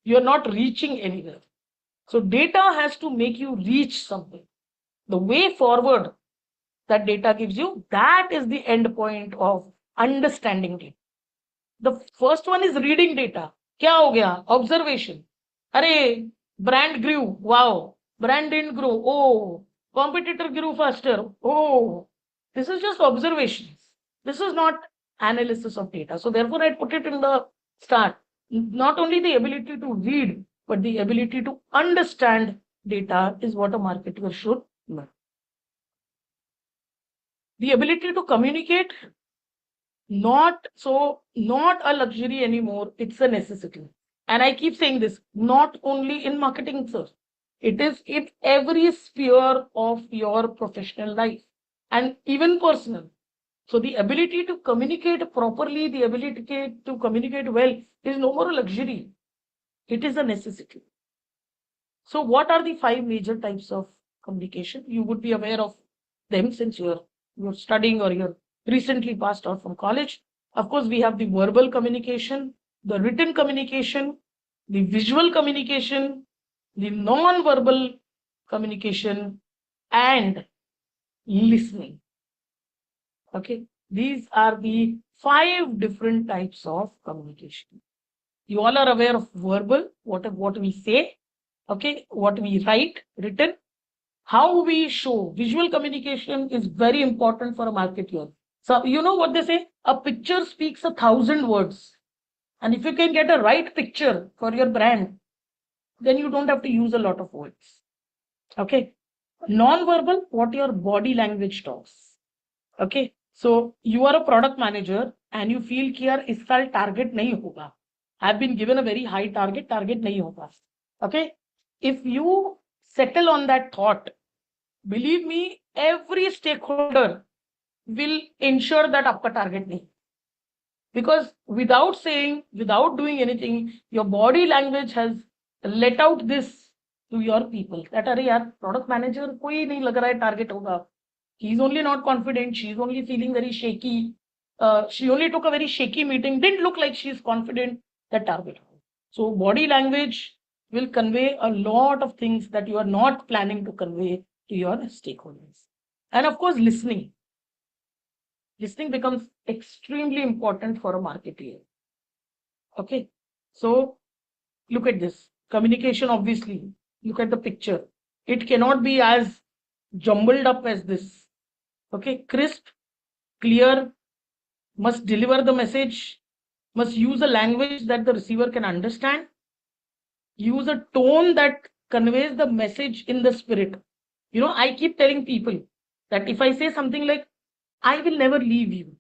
You're not reaching anywhere. So data has to make you reach something. The way forward that data gives you, that is the end point of understanding data. The first one is reading data. Kya ho gaya? Observation. Arey, brand grew. Wow. Brand didn't grow. Oh. Competitor grew faster. Oh. This is just observations. This is not analysis of data. So therefore, I put it in the start. Not only the ability to read, but the ability to understand data is what a marketer should learn. The ability to communicate, not a luxury anymore, it's a necessity. And I keep saying this, not only in marketing, sir. It is in every sphere of your professional life and even personal. So the ability to communicate properly, the ability to communicate well is no more a luxury. It is a necessity. So what are the 5 major types of communication? You would be aware of them since you're studying or you're recently passed out from college. Of course, we have the verbal communication, the written communication, the visual communication, the non-verbal communication, and listening. Okay, these are the 5 different types of communication. You all are aware of verbal, what we say, okay, what we write, written, how we show. Visual communication is very important for a marketer. So you know what they say? A picture speaks 1,000 words. And if you can get a right picture for your brand, then you don't have to use a lot of words. Okay. Non-verbal, what your body language talks. Okay. So you are a product manager and you feel कि यार इस साल target नहीं होगा. I've been given a very high target नहीं होगा. Okay. If you settle on that thought, believe me, every stakeholder will ensure that आपका target नहीं. Because without saying, without doing anything, your body language has let out this to your people. That अरे यार product manager कोई नहीं लग रहा है target होगा. He's only not confident. She's only feeling very shaky. She only took a very shaky meeting. Didn't look like she's confident that target. So body language will convey a lot of things that you are not planning to convey to your stakeholders. And of course, listening. Listening becomes extremely important for a marketer. Okay, so look at this. Communication, obviously, look at the picture. It cannot be as jumbled up as this. Okay, crisp, clear, must deliver the message, must use a language that the receiver can understand, use a tone that conveys the message in the spirit. I keep telling people that if I say something like, I will never leave you,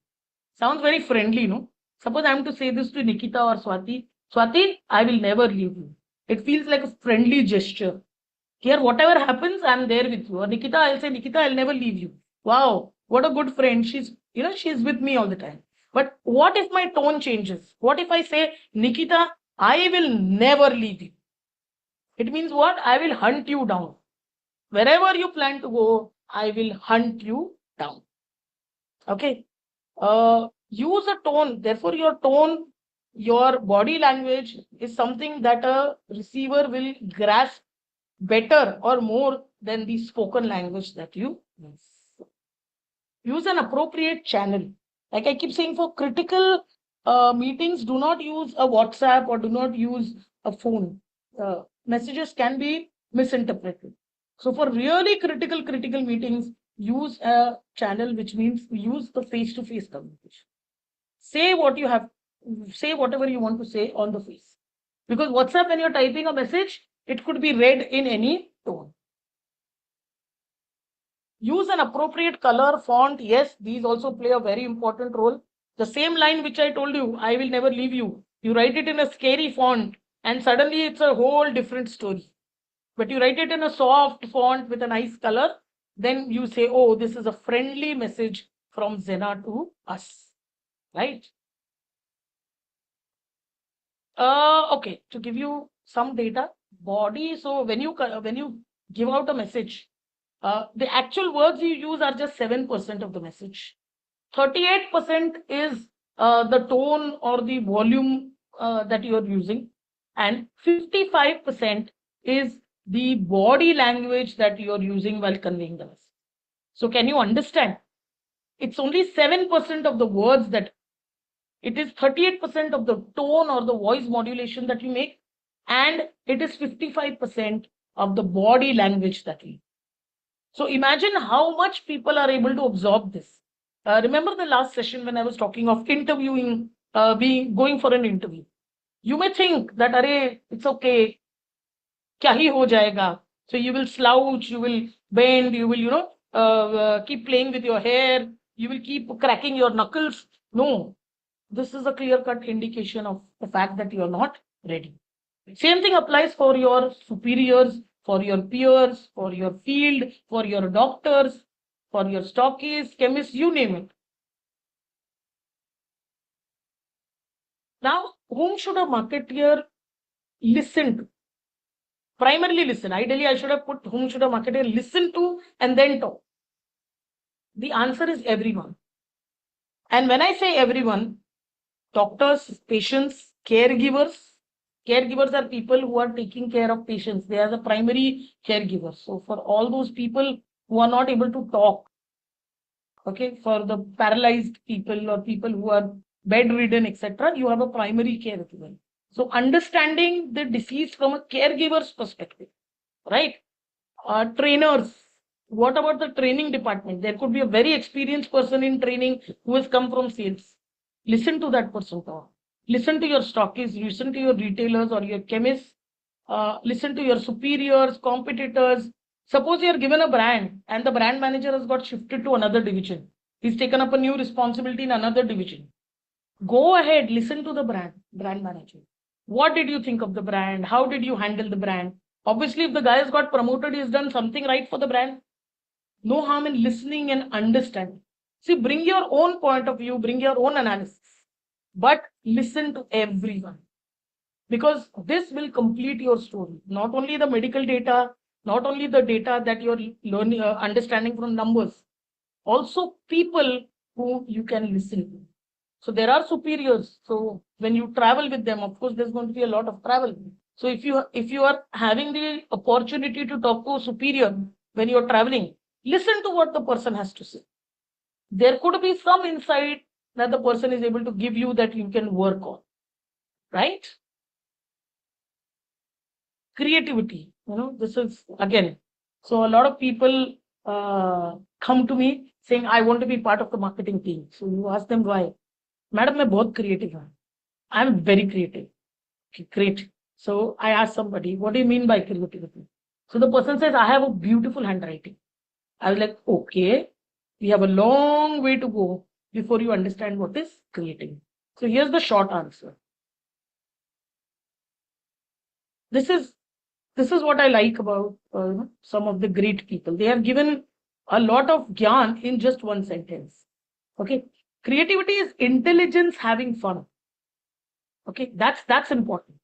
sounds very friendly, no? Suppose I am to say this to Nikita or Swati, Swati, I will never leave you. It feels like a friendly gesture. Here, whatever happens, I'm there with you. Or Nikita, I'll say, Nikita, I'll never leave you. Wow, what a good friend. She's with me all the time. But what if my tone changes? What if I say, Nikita, I will never leave you? It means what? I will hunt you down. Wherever you plan to go, I will hunt you down. Okay. Use a tone. Therefore, your tone, your body language is something that a receiver will grasp better or more than the spoken language that you use. Use an appropriate channel. Like I keep saying, for critical meetings, do not use a WhatsApp or do not use a phone. Messages can be misinterpreted. So for really critical meetings, use a channel, which means use the face-to-face communication. Say what you have, say whatever you want to say on the face. Because WhatsApp, when you're typing a message, it could be read in any tone. Use an appropriate color, font. Yes, these also play a very important role. The same line which I told you, I will never leave you. You write it in a scary font and suddenly it's a whole different story. But you write it in a soft font with a nice color, then you say, oh, this is a friendly message from Zena to us, right? Okay, to give you some data, body. So when you give out a message, the actual words you use are just 7% of the message. 38% is the tone or the volume that you are using, and 55% is the body language that you are using while conveying the message. So can you understand? It's only 7% of the words that it is 38% of the tone or the voice modulation that you make, and it is 55% of the body language that we. So imagine how much people are able to absorb this. Remember the last session when I was talking of interviewing, going for an interview. You may think that, array, it's okay, kya hi ho jayega. So you will slouch, you will bend, you will, keep playing with your hair, you will keep cracking your knuckles. No, this is a clear-cut indication of the fact that you are not ready. Same thing applies for your superiors, for your peers, for your field, for your doctors, for your stockists, chemists, you name it. Now, whom should a marketeer listen to? Primarily listen. Ideally, I should have put whom should a marketeer listen to and then talk. The answer is everyone. And when I say everyone, doctors, patients, caregivers. Caregivers are people who are taking care of patients. They are the primary caregivers. So for all those people who are not able to talk, okay, for the paralyzed people or people who are bedridden, etc., you have a primary caregiver. So understanding the disease from a caregiver's perspective, right? Trainers. What about the training department? There could be a very experienced person in training who has come from sales. Listen to that person talk. Listen to your stockists, listen to your retailers or your chemists, listen to your superiors, competitors. Suppose you are given a brand and the brand manager has got shifted to another division. He's taken up a new responsibility in another division. Go ahead, listen to the brand manager. What did you think of the brand? How did you handle the brand? Obviously, if the guy has got promoted, he's done something right for the brand. No harm in listening and understanding. See, bring your own point of view, bring your own analysis, but listen to everyone, because this will complete your story. Not only the medical data, not only the data that you're learning, understanding from numbers, also people who you can listen to. So there are superiors. So when you travel with them, of course, there's going to be a lot of travel. So if you are having the opportunity to talk to a superior, when you're traveling, listen to what the person has to say. There could be some insight that the person is able to give you that you can work on, right? Creativity, this is again. So a lot of people come to me saying, I want to be part of the marketing team. So you ask them why. Madam, मैं बहुत creative हूँ. I'm very creative. Okay, great. So I asked somebody, what do you mean by creativity? So the person says, I have a beautiful handwriting. I was like, okay, we have a long way to go before you understand what is creating. So here's the short answer. This is what I like about some of the great people. They have given a lot of gyan in just one sentence. Okay, creativity is intelligence having fun. Okay, that's important.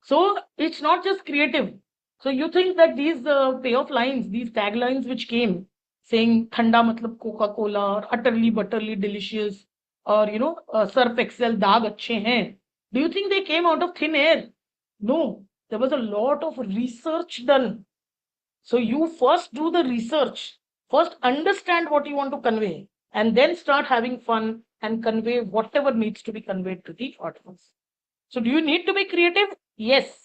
So it's not just creative. So you think that these payoff lines, these taglines which came saying "Thanda matlab Coca-Cola" or "Utterly butterly delicious" or "Surf Excel daag achhe hain." Do you think they came out of thin air? No, there was a lot of research done. So you first do the research, first understand what you want to convey, and then start having fun and convey whatever needs to be conveyed to the audience. So do you need to be creative? Yes.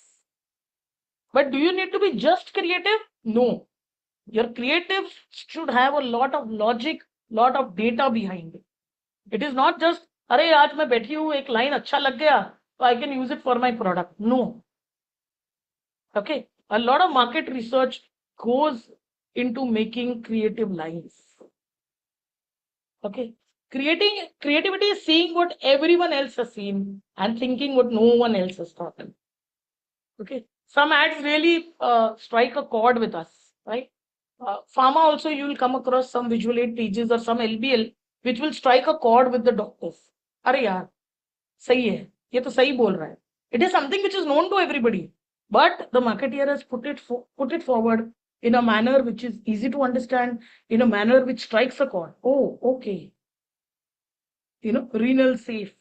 But do you need to be just creative? No. Your creative should have a lot of logic, lot of data behind it. It is not just, अरे आज मैं बैठी हूँ एक line अच्छा लग गया so I can use it for my product. No. Okay. A lot of market research goes into making creative lines. Okay. Creativity is seeing what everyone else has seen and thinking what no one else has thought. Okay. Some ads really strike a chord with us, right? Pharma also, you will come across some visual aid pages or some LBL which will strike a chord with the doctors. अरे यार सही है, ये तो सही बोल रहा है. It is something which is known to everybody, but the marketeer has put it forward in a manner which is easy to understand, in a manner which strikes a chord. Oh, okay. Renal safe.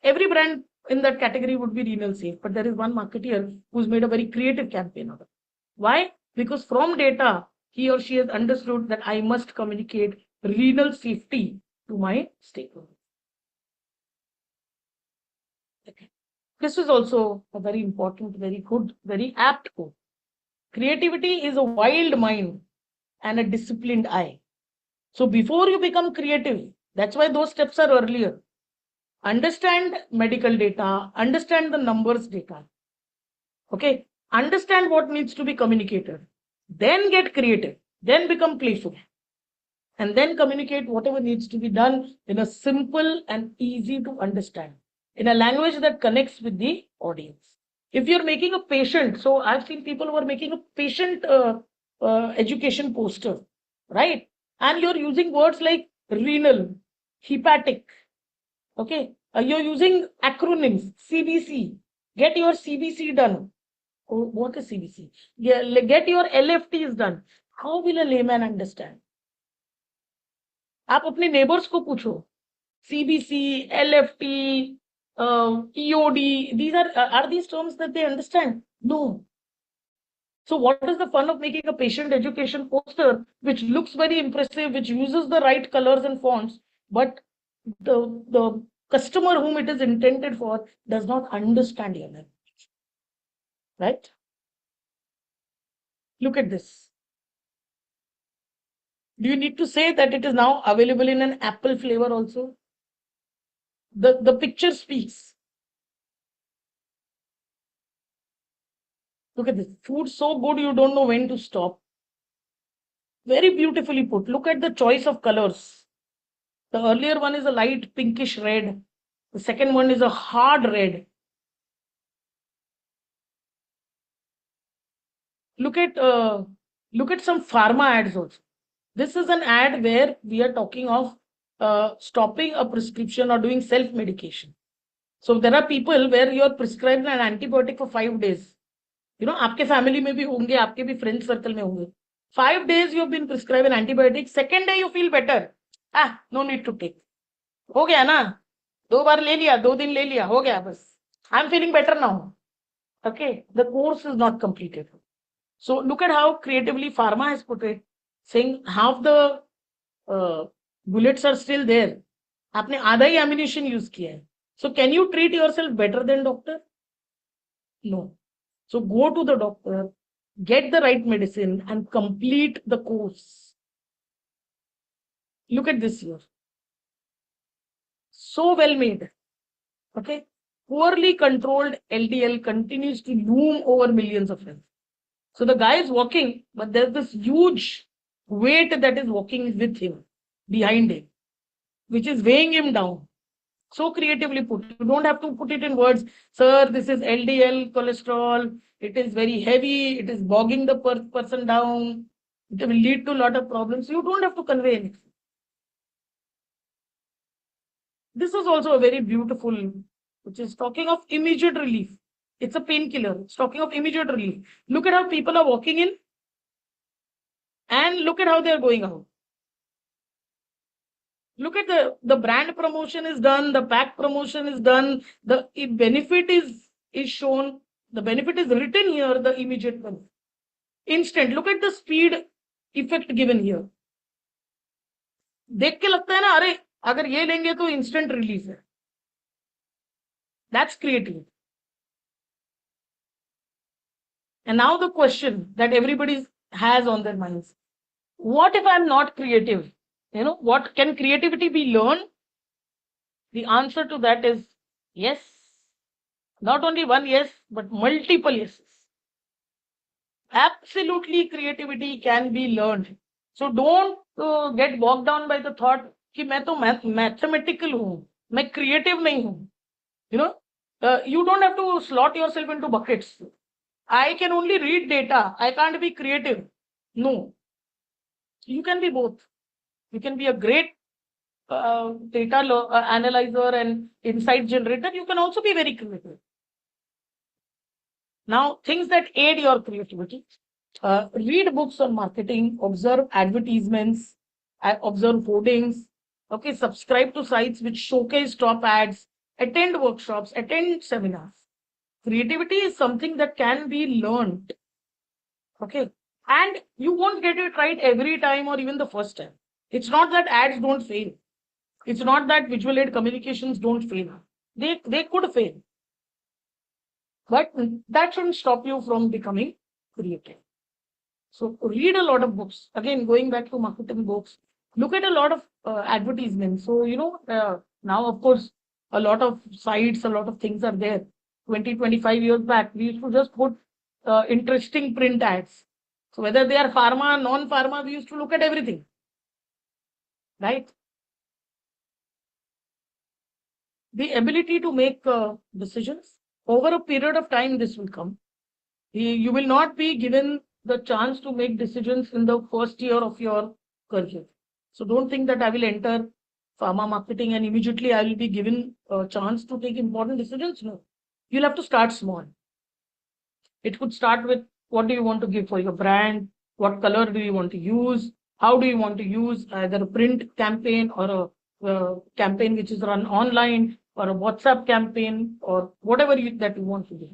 Every brand in that category would be renal safe, but there is one marketeer who's made a very creative campaign of it. Why? Because from data, he or she has understood that I must communicate renal safety to my stakeholders. Okay. This is also a very important, very good, very apt quote. Creativity is a wild mind and a disciplined eye. So before you become creative, that's why those steps are earlier. Understand medical data, understand the numbers data. Okay, understand what needs to be communicated, then get creative, then become playful, and then communicate whatever needs to be done in a simple and easy to understand, in a language that connects with the audience. If you're making a patient, so I've seen people who are making a patient education poster, right? And you're using words like renal, hepatic, okay? You're using acronyms, CBC, get your CBC done. Oh, what is CBC? Get your LFTs done. How will a layman understand? आप अपने neighbors को पूछो. CBC, LFT, EOD, are these terms that they understand? No. So what is the fun of making a patient education poster which looks very impressive, which uses the right colors and fonts, but the customer whom it is intended for does not understand your language, right? Look at this. Do you need to say that it is now available in an apple flavor also? The picture speaks. Look at this. Food so good you don't know when to stop. Very beautifully put. Look at the choice of colors. The earlier one is a light pinkish red. The second one is a hard red. Look at some pharma ads also. This is an ad where we are talking of stopping a prescription or doing self-medication. So there are people where you are prescribed an antibiotic for 5 days. आपके family में भी होंगे, आपके भी friend circle में होंगे. 5 days you have been prescribed an antibiotic. Second day you feel better. No need to take. हो गया ना? 2 बार ले लिया, 2 दिन ले लिया, हो गया बस. I'm feeling better now. Okay, the course is not completed. So look at how creatively pharma has put it, saying half the bullets are still there. आपने आधा ही ammunition use किया है. So can you treat yourself better than doctor? No. So go to the doctor, get the right medicine and complete the course. Look at this here. So well made. Okay. Poorly controlled LDL continues to loom over millions of health. So the guy is walking, but there's this huge weight that is walking with him, behind him, which is weighing him down. So creatively put. You don't have to put it in words. Sir, this is LDL cholesterol. It is very heavy. It is bogging the person down. It will lead to a lot of problems. You don't have to convey anything. This is also a very beautiful, which is talking of immediate relief. It's a painkiller. It's talking of immediate relief. Look at how people are walking in and look at how they are going out. Look at the brand promotion is done, the pack promotion is done, the benefit is shown, the benefit is written here, the immediate benefit. Instant. Look at the speed effect given here. देख के लगता है ना, अरे अगर ये लेंगे तो instant release है. That's creative. And now the question that everybody has on their minds: what if I'm not creative? What can creativity be learned? The answer to that is yes. Not only one yes, but multiple yeses. Absolutely, creativity can be learned. So don't get bogged down by the thought कि मैं तो mathematical हूँ, मैं creative नहीं हूँ. You don't have to slot yourself into buckets. I can only read data. I can't be creative. No. You can be both. You can be a great data analyzer and insight generator. You can also be very creative. Now, things that aid your creativity. Read books on marketing, observe advertisements, observe hoardings, okay, subscribe to sites which showcase top ads, attend workshops, attend seminars. Creativity is something that can be learned, okay, and you won't get it right every time or even the first time. It's not that ads don't fail. It's not that visual aid communications don't fail. They could fail. But that shouldn't stop you from becoming creative. So read a lot of books. Again, going back to marketing books, look at a lot of advertisements. So, now, of course, a lot of sites, a lot of things are there. 20, 25 years back, we used to just put interesting print ads. So whether they are pharma, non-pharma, we used to look at everything. Right? The ability to make decisions. Over a period of time, this will come. You will not be given the chance to make decisions in the first year of your career. So don't think that I will enter pharma marketing and immediately I will be given a chance to take important decisions. No, you'll have to start small. It could start with what do you want to give for your brand? What color do you want to use? How do you want to use either a print campaign or a campaign which is run online or a WhatsApp campaign or whatever that you want to do.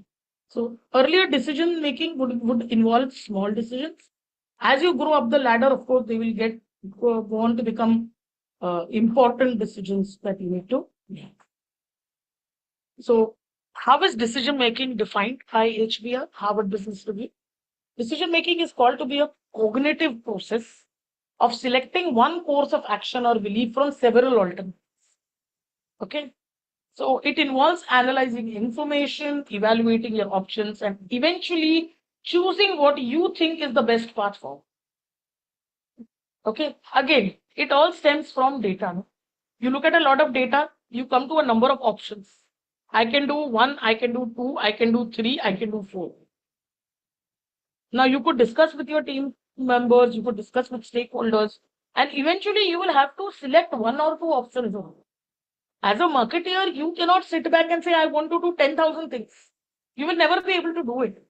So earlier decision making would involve small decisions. As you grow up the ladder, of course, they will go on to become important decisions that you need to make. So how is decision making defined by HBR, Harvard Business Review? Decision making is called to be a cognitive process of selecting one course of action or belief from several alternatives. Okay. So it involves analyzing information, evaluating your options, and eventually choosing what you think is the best path forward. Okay. Again, it all stems from data. No? You look at a lot of data, you come to a number of options. I can do 1, I can do 2, I can do 3, I can do 4. Now you could discuss with your team members, you could discuss with stakeholders, and eventually you will have to select 1 or 2 options only. As a marketer, you cannot sit back and say, I want to do 10,000 things. You will never be able to do it.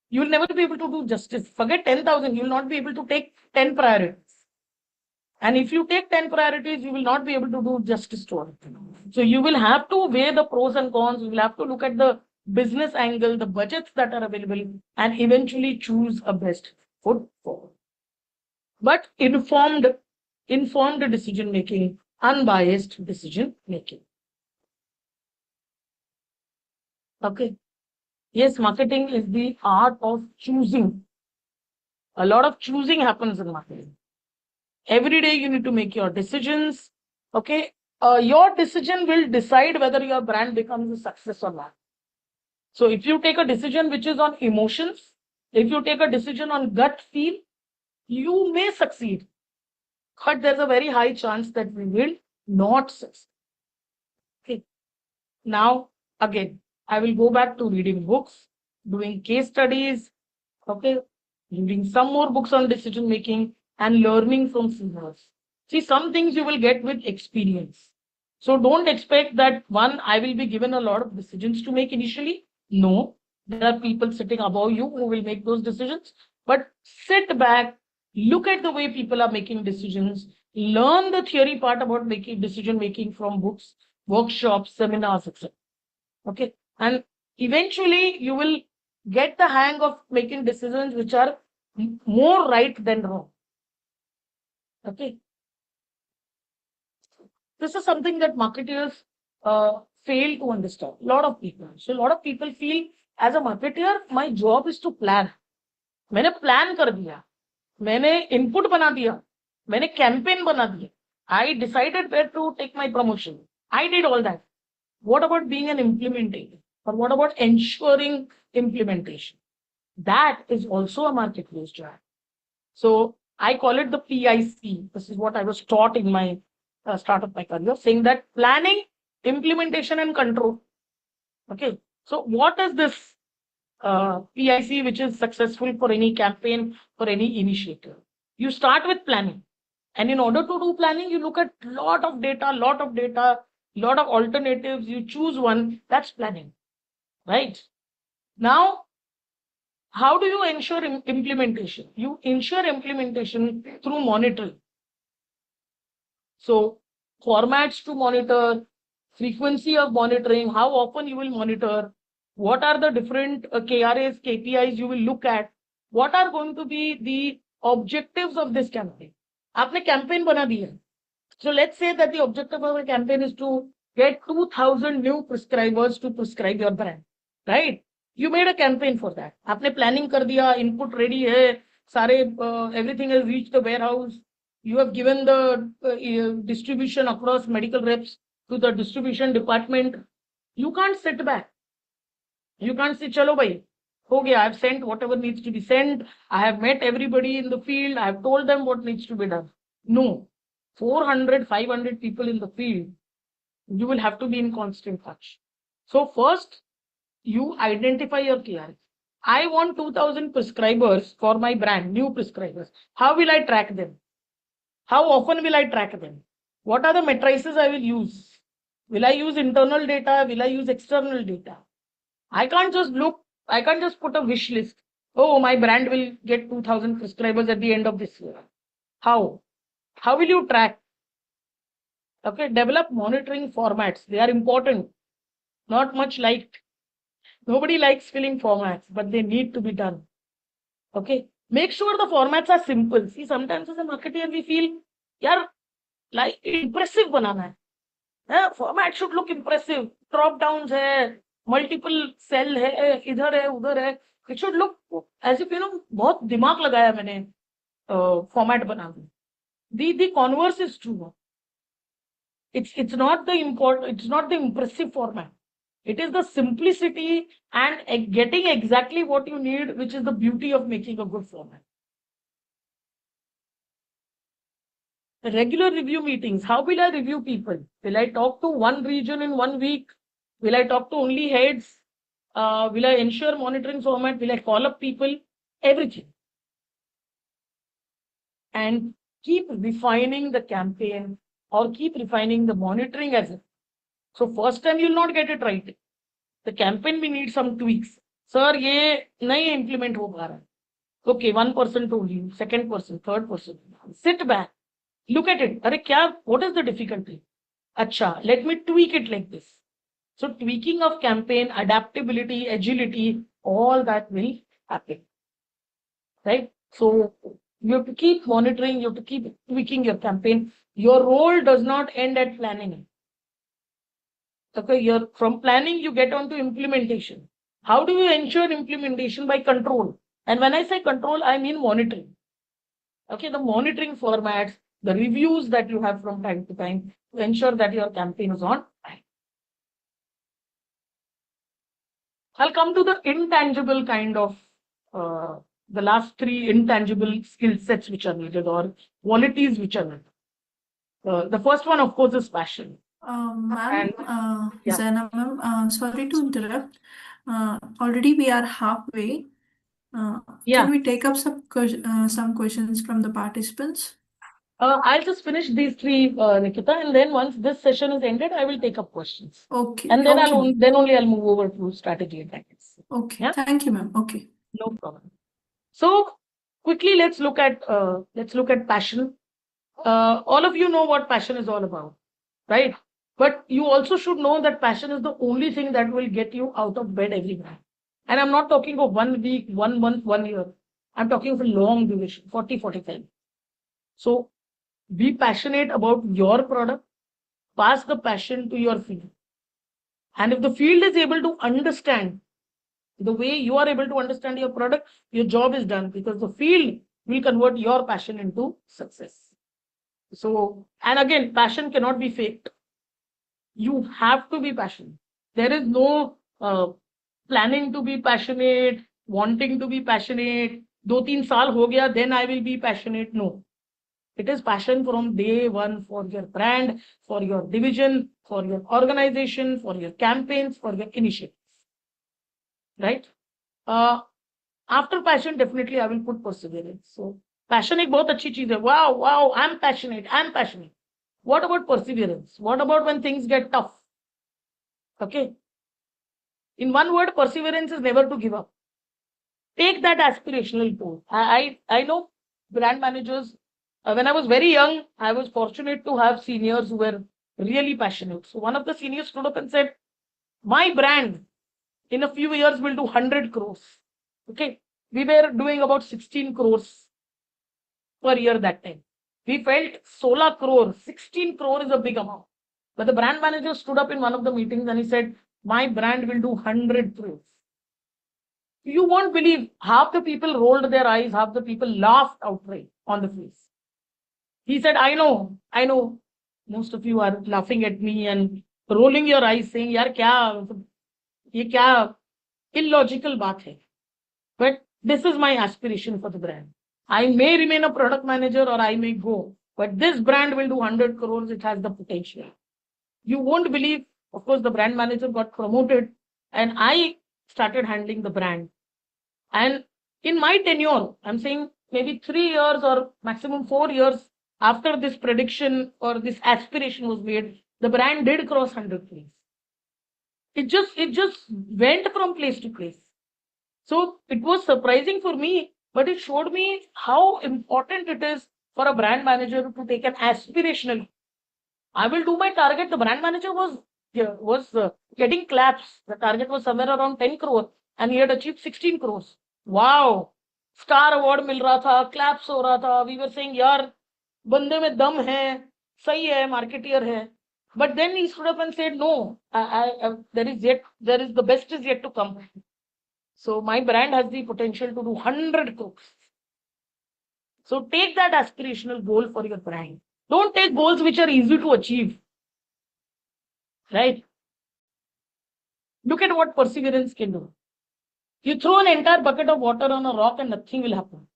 You will never be able to do justice. Forget 10,000, you will not be able to take 10 priorities. And if you take 10 priorities, you will not be able to do justice to all. So you will have to weigh the pros and cons. You will have to look at the business angle, the budgets that are available, and eventually choose a best foot forward. But informed decision making, unbiased decision making. Okay. Yes, marketing is the art of choosing. A lot of choosing happens in marketing. Every day you need to make your decisions. Okay. Your decision will decide whether your brand becomes a success or not. So if you take a decision which is on emotions, if you take a decision on gut feel, you may succeed. But there's a very high chance that we will not succeed. Okay. Now, again, I will go back to reading books, doing case studies, okay, reading some more books on decision making and learning from seniors. See, some things you will get with experience. So don't expect that I will be given a lot of decisions to make initially. No, there are people sitting above you who will make those decisions. But sit back, look at the way people are making decisions, learn the theory part about making decision making from books, workshops, seminars, etc. Okay, and eventually you will get the hang of making decisions which are more right than wrong. Okay, this is something that marketers fail to understand. A lot of people. So a lot of people feel as a marketer, my job is to plan. मैंने plan कर दिया, मैंने input बना दिया, मैंने campaign बना दिया. I decided where to take my promotion. I did all that. What about being an implementator? Or what about ensuring implementation? That is also a marketplace job. So I call it the PIC. This is what I was taught in my start of my career, saying that planning, implementation, and control. Okay. So what is this PIC which is successful for any campaign, for any initiative? You start with planning. And in order to do planning, you look at lot of data, lot of alternatives. You choose one. That's planning. Right. Now, how do you ensure implementation? You ensure implementation through monitoring. So formats to monitor, frequency of monitoring, how often you will monitor, what are the different KRAs, KPIs you will look at, what are going to be the objectives of this campaign. आपने campaign बना दिया. So let's say that the objective of a campaign is to get 2,000 new prescribers to prescribe your brand, right? You made a campaign for that. आपने planning कर दिया, input ready है, सारे everything has reached the warehouse. You have given the distribution across medical reps to the distribution department. You can't sit back. You can't say, chalo bhai, ho gaya, I have sent whatever needs to be sent. I have met everybody in the field. I have told them what needs to be done. No. 400, 500 people in the field, you will have to be in constant touch. So first, you identify your KRs. I want 2,000 prescribers for my brand, new prescribers. How will I track them? How often will I track them? What are the matrices I will use? Will I use internal data? Will I use external data? I can't just put a wish list. Oh, my brand will get 2,000 prescribers at the end of this year. How? How will you track? Okay, develop monitoring formats. They are important. Not much liked. Nobody likes filling formats, but they need to be done. Okay, make sure the formats are simple. See, sometimes as a marketer, we feel, yeah, like impressive banana hai. Format should look impressive. Drop downs hai, multiple cell hai, idhar hai, udhar hai. It should look as if, बहुत दिमाग लगाया मैंने format बनाने. The converse is true. It's not the impressive format. It is the simplicity and getting exactly what you need, which is the beauty of making a good format. Regular review meetings. How will I review people? Will I talk to one region in 1 week? Will I talk to only heads? Will I ensure monitoring format? Will I call up people? Everything. And keep refining the campaign or keep refining the monitoring as well. So first time you'll not get it right. The campaign we need some tweaks. Sir, ये नहीं implement हो पा रहा. Okay, one person told you, second person, third person. Sit back, look at it. अरे क्या? What is the difficulty? अच्छा, let me tweak it like this. So tweaking of campaign, adaptability, agility, all that will happen, right? So you have to keep monitoring, you have to keep tweaking your campaign. Your role does not end at planning. Okay, from planning, you get on to implementation. How do you ensure implementation? By control. And when I say control, I mean monitoring. Okay, the monitoring formats, the reviews that you have from time to time to ensure that your campaign is on time. I'll come to the intangible kind of the last three intangible skill sets which are needed, or qualities which are needed. The first one, of course, is passion. Ma'am, Yeah. Zaina ma'am, sorry to interrupt. Already we are halfway. Yeah. Can we take up some questions from the participants? I'll just finish these three, Nikita, and then once this session is ended, I will take up questions. Okay. And then Okay. then only I'll move over to strategy and tactics. Okay. Yeah? Thank you, ma'am. Okay. No problem. So quickly, let's look at passion. All of you know what passion is all about, right? But you also should know that passion is the only thing that will get you out of bed every morning. And I'm not talking of 1 week, 1 month, 1 year. I'm talking of a long duration, 40, 45. So be passionate about your product, pass the passion to your field. And if the field is able to understand the way you are able to understand your product, your job is done, because the field will convert your passion into success. So, and again, passion cannot be faked. You have to be passionate. There is no planning to be passionate, wanting to be passionate. 2-3 saal ho gaya, then I will be passionate. No. It is passion from day one for your brand, for your division, for your organization, for your campaigns, for your initiatives. Right? After passion, definitely I will put perseverance. So, passion एक बहुत अच्छी चीज है. Wow, I'm passionate. What about perseverance? What about when things get tough? Okay. In one word, perseverance is never to give up. Take that aspirational goal. I know brand managers. When I was very young, I was fortunate to have seniors who were really passionate. So one of the seniors stood up and said, my brand in a few years will do 100 crores. Okay. We were doing about 16 crores per year that time. We felt 16 crores, 16 crore is a big amount. But the brand manager stood up in one of the meetings and he said, my brand will do 100 crores. You won't believe, half the people rolled their eyes, half the people laughed outright on the face. He said, I know. Most of you are laughing at me and rolling your eyes saying, yaar kya, ye kya illogical baat hai. But this is my aspiration for the brand. I may remain a product manager or I may go, but this brand will do 100 crores. It has the potential. You won't believe, of course, the brand manager got promoted and I started handling the brand. And in my tenure, I'm saying maybe 3 years or maximum 4 years after this prediction or this aspiration was made, the brand did cross 100 crores. It just went from place to place. So it was surprising for me, but it showed me how important it is for a brand manager to take an aspirational. I will do my target. The brand manager was getting claps. The target was somewhere around 10 crore and he had achieved 16 crores. Wow! Star award मिल रहा था, claps हो रहा था. We were saying, यार, बंदे में दम है, सही है, marketeer है. But then he stood up and said, no, there is the best is yet to come. So my brand has the potential to do 100 crores. So take that aspirational goal for your brand. Don't take goals which are easy to achieve. Right? Look at what perseverance can do. You throw an entire bucket of water on a rock and nothing will happen.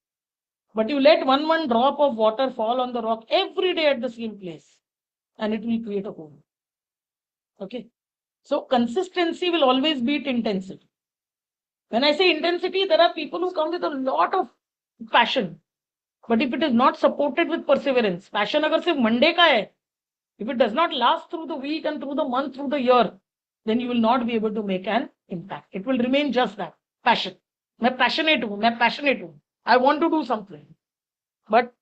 But you let one drop of water fall on the rock every day at the same place and it will create a hole. Okay. So consistency will always beat intensity. When I say intensity, there are people who come with a lot of passion. But if it is not supported with perseverance, passion agar sirf Monday ka hai, if it does not last through the week and through the month, through the year, then you will not be able to make an impact. It will remain just that, passion. मैं passionate हूँ. I want to do something. But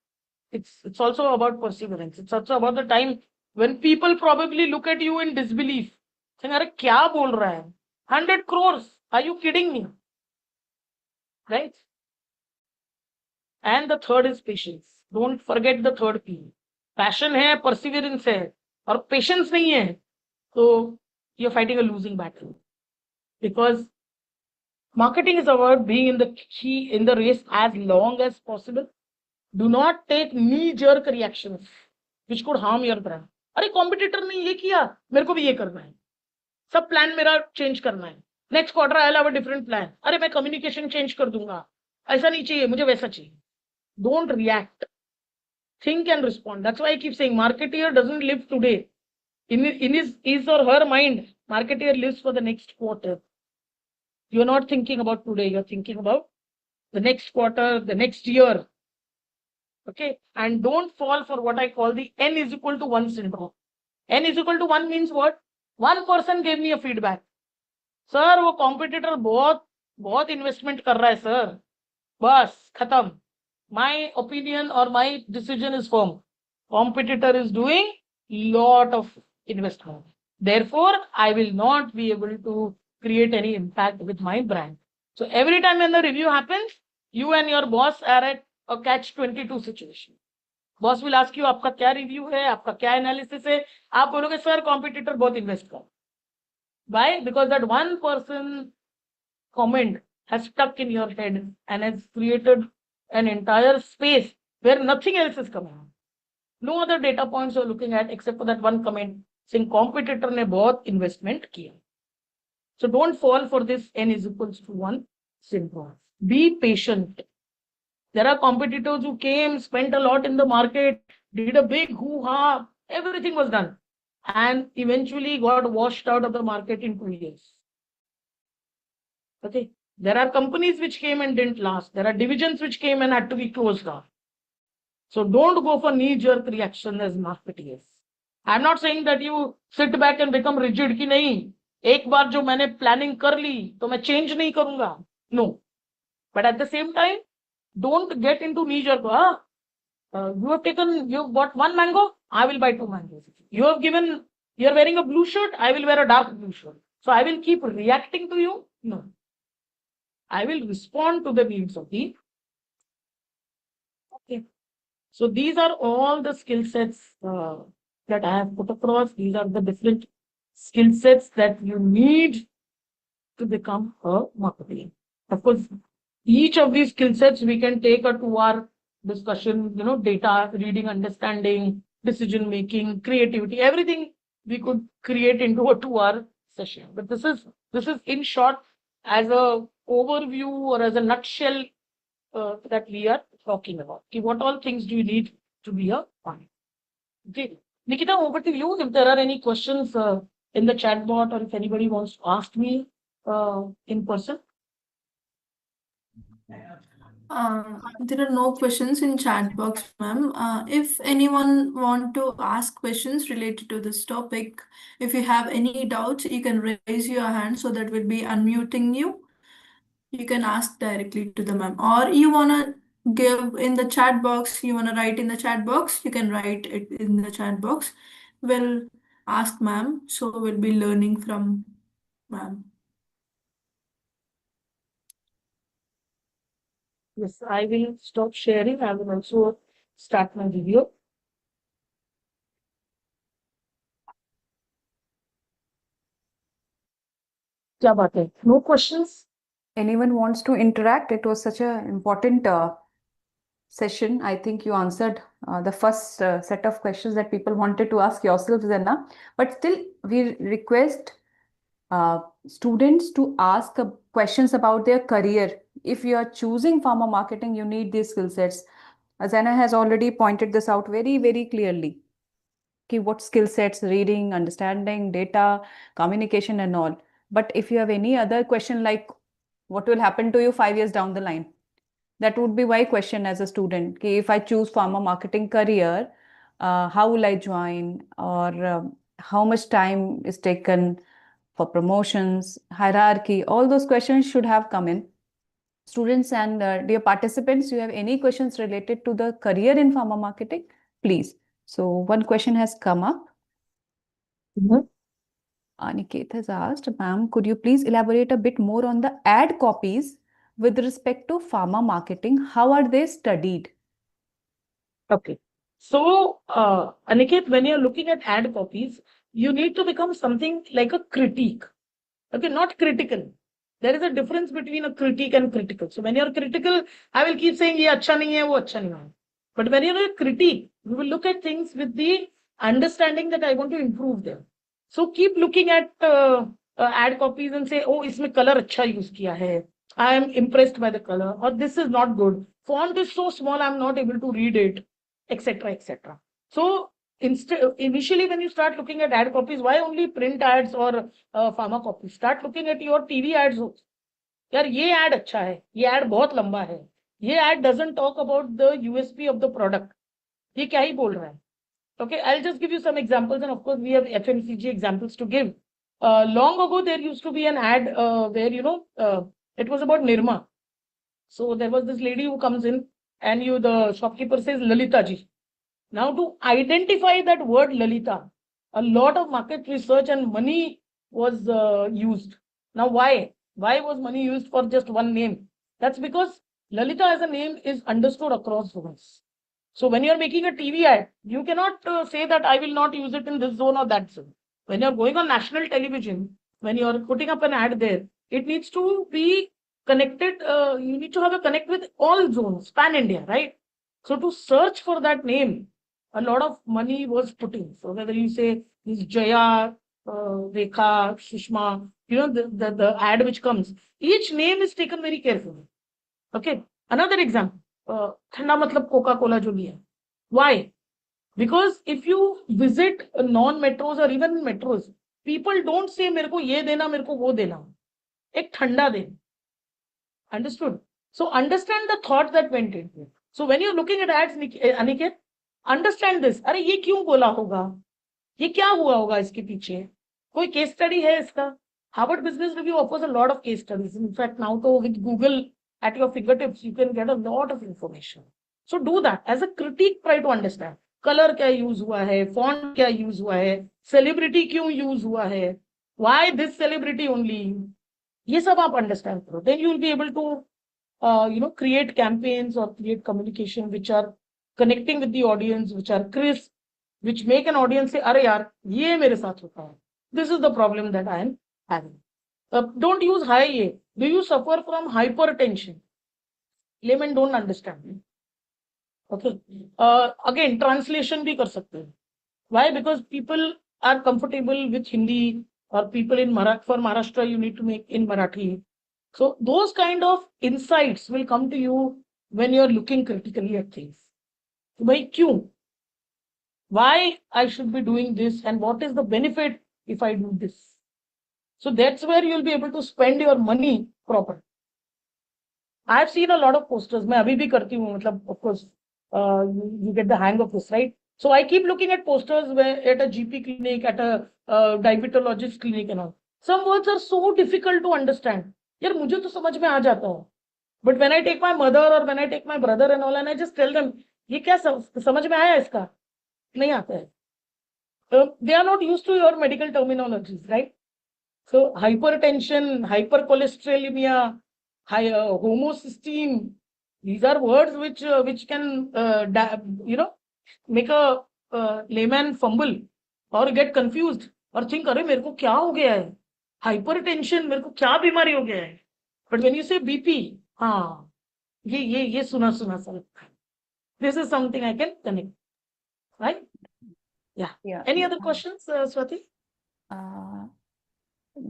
it's also about perseverance. It's also about the time when people probably look at you in disbelief. saying, "अरे क्या बोल रहा है? 100 crores? Are you kidding me?" Right? And the third is patience. Don't forget the third P. Passion है, perseverance है, और patience नहीं है, so you're fighting a losing battle. Because marketing is about being in the race as long as possible. Do not take knee-jerk reactions which could harm your brand. अरे competitor ने ये किया, मेरे को भी ये करना है, सब प्लान मेरा चेंज करना है, next quarter I have a different plan, अरे मैं कम्युनिकेशन चेंज कर दूंगा, ऐसा नहीं चाहिए, मुझे वैसा चाहिए. Don't react. Think and respond. That's why I keep saying marketeer doesn't live today. In his or her mind, marketeer lives for the next quarter. You're not thinking about today, you're thinking about the next quarter, the next year. Okay? And don't fall for what I call the n is equal to 1 syndrome. N is equal to 1 means what? One person gave me a feedback. Sir वो competitor बहुत investment कर रहा है sir, बस खत्म. My opinion or my decision is firm. Competitor is doing lot of investment. Therefore, I will not be able to create any impact with my brand. So every time when the review happens, you and your boss are at a catch-22 situation. Boss will ask you, आपका क्या review है, आपका क्या analysis है, आप बोलोगे sir competitor बहुत invest कर. Why? Because that one person comment has stuck in your head and has created an entire space where nothing else is coming out. No other data points you're looking at except for that one comment saying competitor ने बहुत investment किया. So don't fall for this n is equals to 1 syndrome. Be patient. There are competitors who came, spent a lot in the market, did a big hoo-ha, everything was done, and eventually got washed out of the market in 2 years. Okay. There are companies which came and didn't last. There are divisions which came and had to be closed down. So don't go for knee-jerk reaction as marketeers. I'm not saying that you sit back and become rigid कि नहीं, एक बार जो मैंने planning कर ली तो मैं change नहीं करूंगा. No. But at the same time, don't get into knee-jerk. You've bought one mango, I will buy 2 mangoes. You're wearing a blue shirt, I will wear a dark blue shirt. So I will keep reacting to you. No. I will respond to the needs of the. Okay. So these are all the skill sets that I have put across. These are the different skill sets that you need to become a marketer. Of course, each of these skill sets we can take a 2-hour discussion, data, reading, understanding, decision making, creativity, everything we could create into a 2-hour session. But this is in short as a overview or as a nutshell that we are talking about. Okay, what all things do you need to be a farmer? Okay, Nikita, over to you. If there are any questions in the chat bot, or if anybody wants to ask me in person. There are no questions in chat box, ma'am. If anyone want to ask questions related to this topic, if you have any doubts, you can raise your hand so that we'll be unmuting you. You can ask directly to the ma'am, or you wanna give in the chat box. You wanna write in the chat box. You can write it in the chat box. We'll ask ma'am, so we'll be learning from ma'am. Yes, I will stop sharing. I will also start my video. क्या बात है? No questions? Anyone wants to interact? It was such an important session. I think you answered the first set of questions that people wanted to ask yourselves, Zenna. But still, we request students to ask questions about their career. If you are choosing pharma marketing, you need these skill sets. Zenna has already pointed this out very, very clearly. Okay, what skill sets, reading, understanding, data, communication, and all. But if you have any other question like what will happen to you 5 years down the line, that would be my question as a student. Okay, if I choose pharma marketing career, how will I join, or how much time is taken for promotions, hierarchy? All those questions should have come in. Students and dear participants, you have any questions related to the career in pharma marketing? Please. So one question has come up. Aniket has asked, ma'am, could you please elaborate a bit more on the ad copies with respect to pharma marketing? How are they studied? Okay. So, Aniket, when you're looking at ad copies, you need to become something like a critique. Okay, not critical. There is a difference between a critique and critical. So when you're critical, I will keep saying, ye acha nahi hai, wo acha nahi hai. But when you're a critique, you will look at things with the understanding that I want to improve them. So keep looking at ad copies and say, oh, isme color acha use kiya hai. I am impressed by the color, or this is not good. Font is so small, I'm not able to read it, etc., etc. So initially, when you start looking at ad copies, why only print ads or pharma copies? Start looking at your TV ads. यार ये ad अच्छा है, ये ad बहुत लंबा है, ये ad doesn't talk about the USP of the product. ये क्या ही बोल रहा है? Okay, I'll just give you some examples, and of course we have FMCG examples to give. Long ago, there used to be an ad where it was about Nirma. So there was this lady who comes in, and the shopkeeper says Lalita ji. Now, to identify that word Lalita, a lot of market research and money was used. Now, why? Why was money used for just one name? That's because Lalita as a name is understood across zones. So when you're making a TV ad, you cannot say that I will not use it in this zone or that zone. When you're going on national television, when you're putting up an ad there, it needs to be connected. You need to have a connect with all zones, pan India, right? So to search for that name, a lot of money was put in. So whether you say this Jaya, Rekha, Sushma, the ad which comes, each name is taken very carefully. Okay. Another example, ठंडा मतलब Coca-Cola जो भी है. Why? Because if you visit non-metros or even metros, people don't say मेरे को ये देना, मेरे को वो देना. एक ठंडा दे. Understood? So understand the thought that went into it. So when you're looking at ads, Aniket, understand this. अरे ये क्यों बोला होगा? ये क्या हुआ होगा इसके पीछे? कोई केस स्टडी है इसका? Harvard Business Review offers a lot of case studies. In fact, now तो with Google at your fingertips, you can get a lot of information. So do that as a critique. Try to understand color क्या use हुआ है, font क्या use हुआ है, celebrity क्यों use हुआ है, why this celebrity only. ये सब आप understand करो. Then you will be able to create campaigns or create communication which are connecting with the audience, which are crisp, which make an audience say, अरे यार ये मेरे साथ होता है. This is the problem that I am having. Don't use high A. Do you suffer from hypertension? Laymen don't understand. Okay. Again, translation भी कर सकते हैं. Why? Because people are comfortable with Hindi, or people in for Maharashtra, you need to make in Marathi. So those kind of insights will come to you when you're looking critically at things. Why क्यों? Why I should be doing this, and what is the benefit if I do this? So that's where you'll be able to spend your money properly. I've seen a lot of posters. मैं अभी भी करती हूँ, मतलब of course you get the hang of this, right? So I keep looking at posters where at a GP clinic, at a diabetologist clinic and all. Some words are so difficult to understand. यार मुझे तो समझ में आ जाता है. But when I take my mother or when I take my brother and all, and I just tell them, ये क्या समझ में आया इसका? नहीं आता है. They are not used to your medical terminologies, right? So hypertension, hypercholesterolemia, homocysteine, these are words which can make a layman fumble or get confused or think, अरे मेरे को क्या हो गया है? Hypertension, मेरे को क्या बीमारी हो गया है? But when you say BP, हाँ, ये सुना सा. This is something I can connect, right? Yeah. Any other questions, Swati?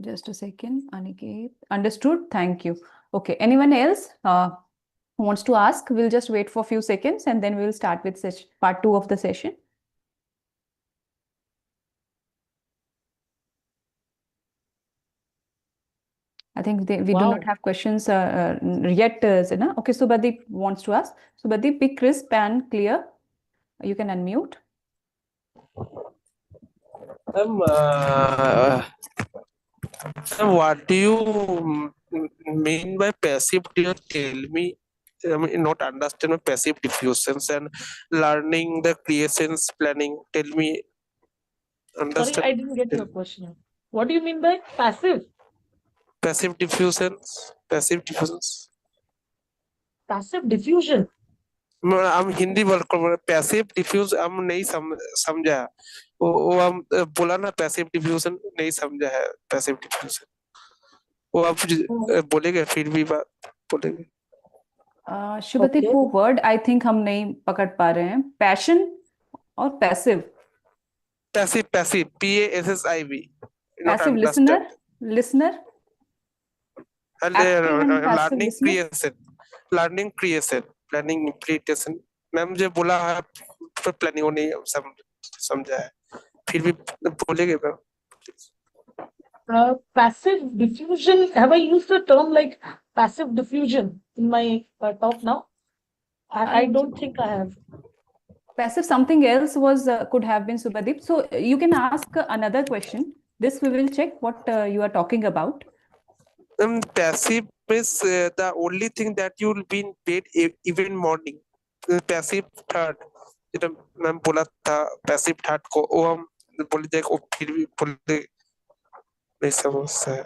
Just a second, Aniket. Understood. Thank you. Okay. Anyone else who wants to ask? We'll just wait for a few seconds and then we'll start with part 2 of the session. I think we do not have questions yet, Zina. Okay, Subhadeep wants to ask. Subhadeep, be crisp and clear. You can unmute. What do you mean by passive? Do you tell me? I mean, not understand my passive diffusions and learning the creations planning. Tell me. Understand. Sorry, I didn't get your question. What do you mean by passive? Passive diffusions. Passive diffusions. Passive diffusion. हम Hindi word को passive diffuse हम नहीं समझा है। वो हम बोला ना पैसिव डिफ्यूजन नहीं समझा है पैसिव डिफ्यूजन वो आप बोलेंगे फिर भी बात बोलेंगे। शुभदीप Okay. वो वर्ड आई थिंक हम नहीं पकड़ पा रहे हैं, पैशन और passive. Passive passive PASSIV not passive understand listener active and passive learning listener. Creation learning creation planning implementation ma'am मुझे बोला है प्लानिंग वो नहीं समझा है फिर भी बोलेंगे ma'am. Passive diffusion. Have I used the term like passive diffusion in my talk now? I don't think I have. Passive something else was could have been Subhadeep. So you can ask another question. This we will check what you are talking about. Passive is the only thing that you will be in bed even morning. Passive third जो ma'am बोला था passive third को वो हम बोले थे वो फिर भी बोले नहीं समझता है।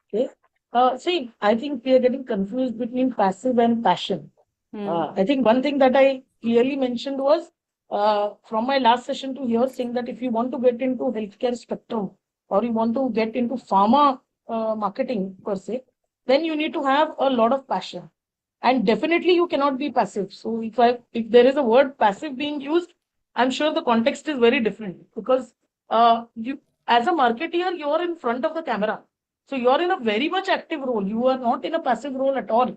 Okay. See, I think we are getting confused between passive and passion. I think one thing that I clearly mentioned was from my last session to here, saying that if you want to get into healthcare spectrum or you want to get into pharma marketing per se, then you need to have a lot of passion. And definitely you cannot be passive. So if there is a word passive being used, I'm sure the context is very different because you as a marketeer, you are in front of the camera. So you are in a very much active role. You are not in a passive role at all.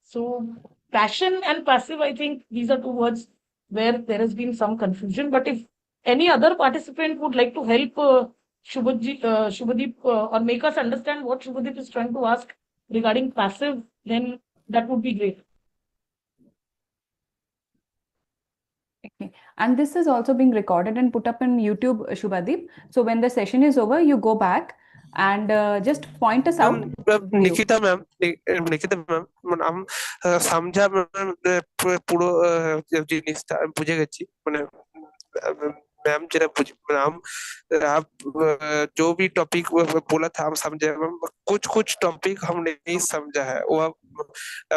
So passion and passive, I think these are two words where there has been some confusion. But if any other participant would like to help Shubhadeep or make us understand what Shubhadeep is trying to ask regarding passive, then that would be great. Okay. And this is also being recorded and put up on YouTube, Shubhadeep. So when the session is over, you go back and just point us out. Nikita ma'am हम समझा পুরো জিনিসটা বুঝে গেছি মানে ma'am जरा हम आप जो भी टॉपिक बोला था हम समझे कुछ कुछ टॉपिक हम नहीं समझा है वो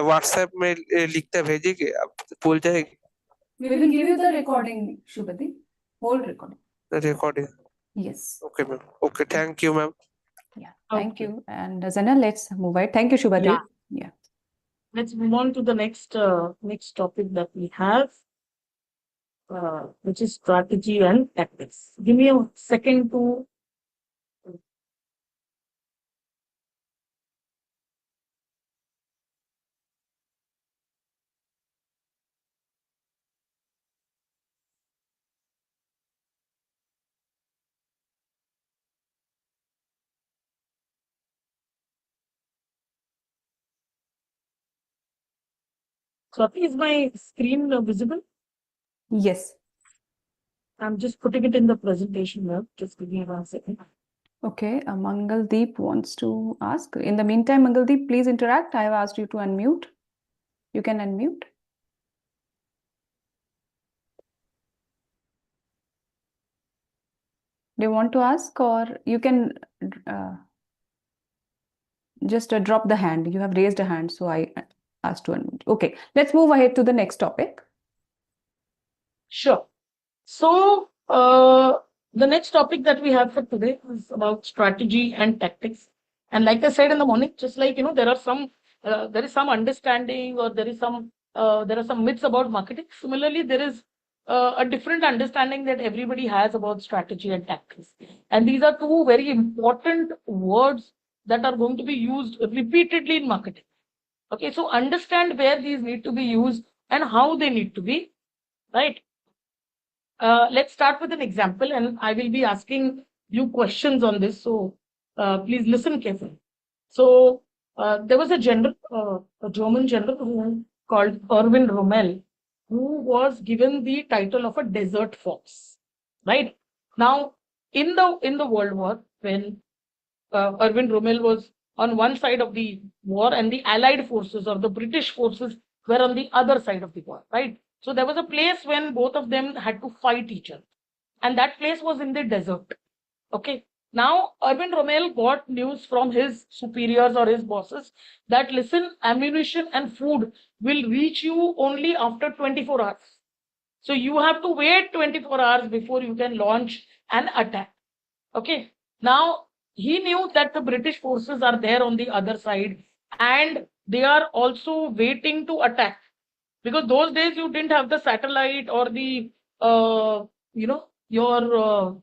व्हाट्सएप में लिखते भेजेंगे आप भूल जाएंगे। We will give you the recording, Shubhadeep. Whole recording. The recording. Yes. Okay, ma'am. Okay, thank you, ma'am. Yeah, thank you. And Zana, let's move ahead. Thank you, Shubhadeep. Yeah. Let's move on to the next topic that we have, which is strategy and tactics. Give me a second to. So is my screen visible? Yes. I'm just putting it in the presentation now. Just give me 1 second. Okay, Mangaldeep wants to ask. In the meantime, Mangaldeep, please interact. I have asked you to unmute. You can unmute. Do you want to ask, or you can just drop the hand? You have raised a hand, so I asked to unmute. Okay, let's move ahead to the next topic. Sure. So the next topic that we have for today is about strategy and tactics. And like I said in the morning, just like there is some understanding or there are some myths about marketing. Similarly, there is a different understanding that everybody has about strategy and tactics. And these are two very important words that are going to be used repeatedly in marketing. Okay, so understand where these need to be used and how they need to be, right? Let's start with an example, and I will be asking you questions on this. So please listen carefully. So there was a German general called Erwin Rommel, who was given the title of a desert fox. Right now, in the World War, when Erwin Rommel was on one side of the war, and the Allied forces or the British forces were on the other side of the war. Right. So there was a place when both of them had to fight each other. and that place was in the desert. Okay. Now, Urban Rommel got news from his superiors or his bosses that listen, ammunition and food will reach you only after 24 hours. So you have to wait 24 hours before you can launch an attack. Okay. Now, he knew that the British forces are there on the other side and they are also waiting to attack, because those days you didn't have the satellite or the your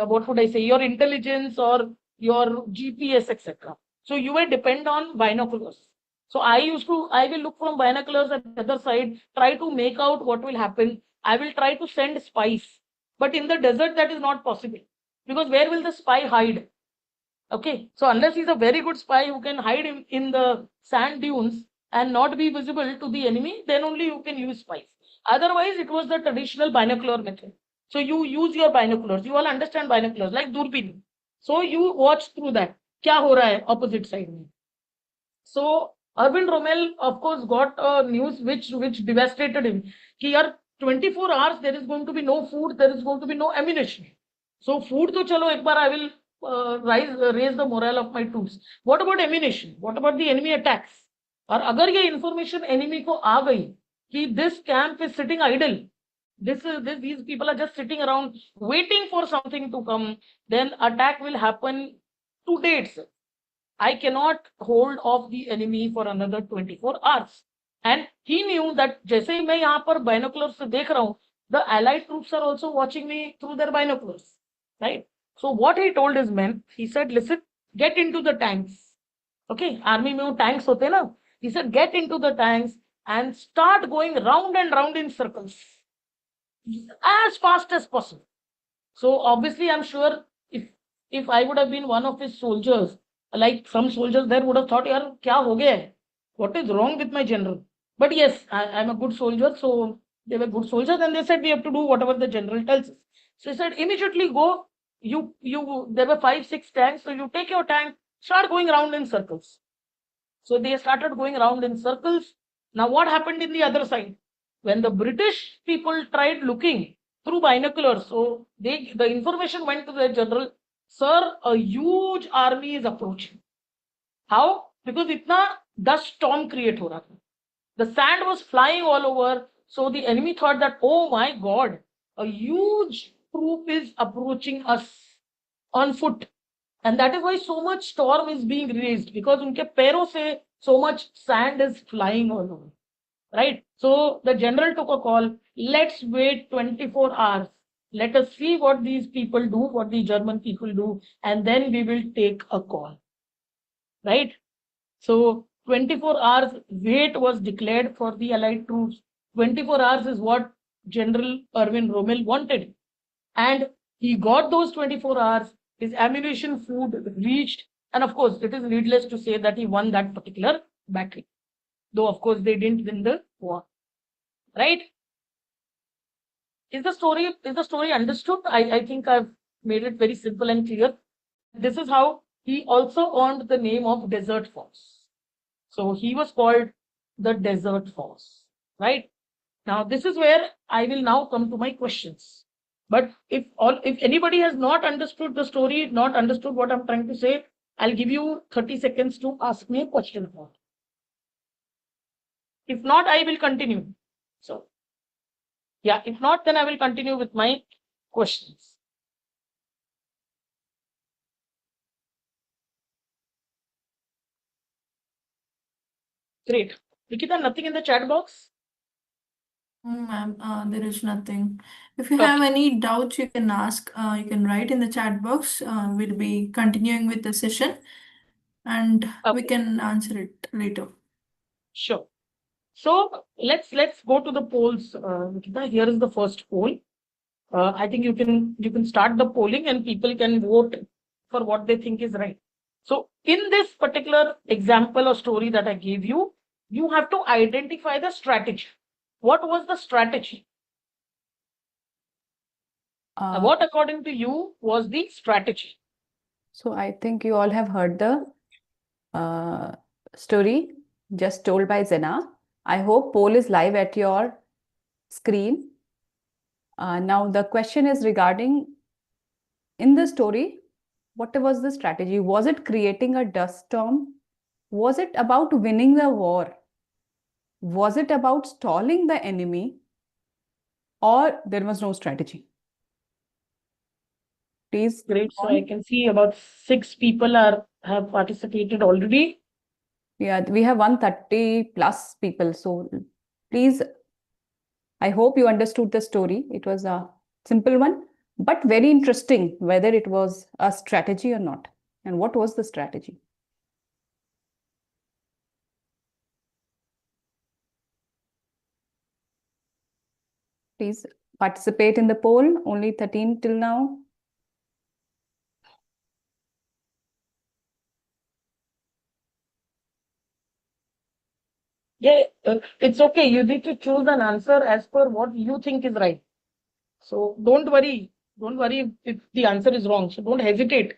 what would I say, your intelligence or your GPS, etc. So you were depend on binoculars. So I will look from binoculars at the other side, try to make out what will happen. I will try to send spies, but in the desert that is not possible, because where will the spy hide? Okay, so unless he's a very good spy who can hide in the sand dunes and not be visible to the enemy, then only you can use spies. Otherwise, it was the traditional binocular method. So you use your binoculars. You all understand binoculars like Durpin. So you watch through that. Kya ho raha hai opposite side mein. So Urban Rommel, of course, got a news which devastated him. Ki yaar, 24 hours there is going to be no food, there is going to be no ammunition. So food to chalo, ek bar I will raise the morale of my troops. What about ammunition? What about the enemy attacks? और अगर ये information enemy को आ गई कि this camp is sitting idle, these people are just sitting around waiting for something to come, then attack will happen today itself. I cannot hold off the enemy for another 24 hours. And he knew that जैसे ही मैं यहाँ पर binoculars से देख रहा हूँ, the allied troops are also watching me through their binoculars, right? So what he told his men, he said, listen, get into the tanks. Okay, army में वो tanks होते हैं ना? He said, get into the tanks and start going round and round in circles as fast as possible. So obviously, I'm sure if I would have been one of his soldiers, like some soldiers there would have thought, yaar, kya ho gaya hai? What is wrong with my general? But yes, I'm a good soldier, so they were good soldiers, and they said we have to do whatever the general tells us. So he said, immediately go. There were 5-6 tanks, so you take your tank, start going around in circles. So they started going around in circles. Now, what happened in the other side? When the British people tried looking through binoculars, so the information went to the general, sir, a huge army is approaching. How? Because itna dust storm create ho raha tha. The sand was flying all over, so the enemy thought that, oh my God, a huge troop is approaching us on foot. And that is why so much storm is being raised, because unke पैरों se so much sand is flying all over. Right? So the general took a call. Let's wait 24 hours. Let us see what these people do, what the German people do, and then we will take a call. Right? So 24 hours wait was declared for the Allied troops. 24 hours is what General Erwin Rommel wanted. And he got those 24 hours. His ammunition, food reached. And of course, it is needless to say that he won that particular battle. Though, of course, they didn't win the war. Right? Is the story understood? I think I've made it very simple and clear. This is how he also earned the name of Desert Force. So he was called the Desert Force. Right? Now, this is where I will now come to my questions. But if anybody has not understood the story, not understood what I'm trying to say, I'll give you 30 seconds to ask me a question about it. If not, I will continue. So, yeah, if not, then I will continue with my questions. Great. Nikita, nothing in the chat box? Ma'am, there is nothing. If you have any doubts, you can ask. You can write in the chat box. We'll be continuing with the session, and we can answer it later. Sure. So let's go to the polls, Nikita. Here is the first poll. I think you can start the polling and people can vote for what they think is right. So in this particular example or story that I gave you, you have to identify the strategy. What was the strategy? What, according to you, was the strategy? So I think you all have heard the story just told by Zena. I hope poll is live at your screen. Now the question is regarding, in the story, what was the strategy? Was it creating a dust storm? Was it about winning the war? Was it about stalling the enemy? Or there was no strategy? Please. Great. So I can see about 6 people have participated already. Yeah, we have 130 plus people. So please, I hope you understood the story. It was a simple one, but very interesting whether it was a strategy or not. And what was the strategy? Please participate in the poll. Only 13 till now. Yeah, it's okay. You need to choose an answer as per what you think is right. So don't worry. Don't worry if the answer is wrong. So don't hesitate.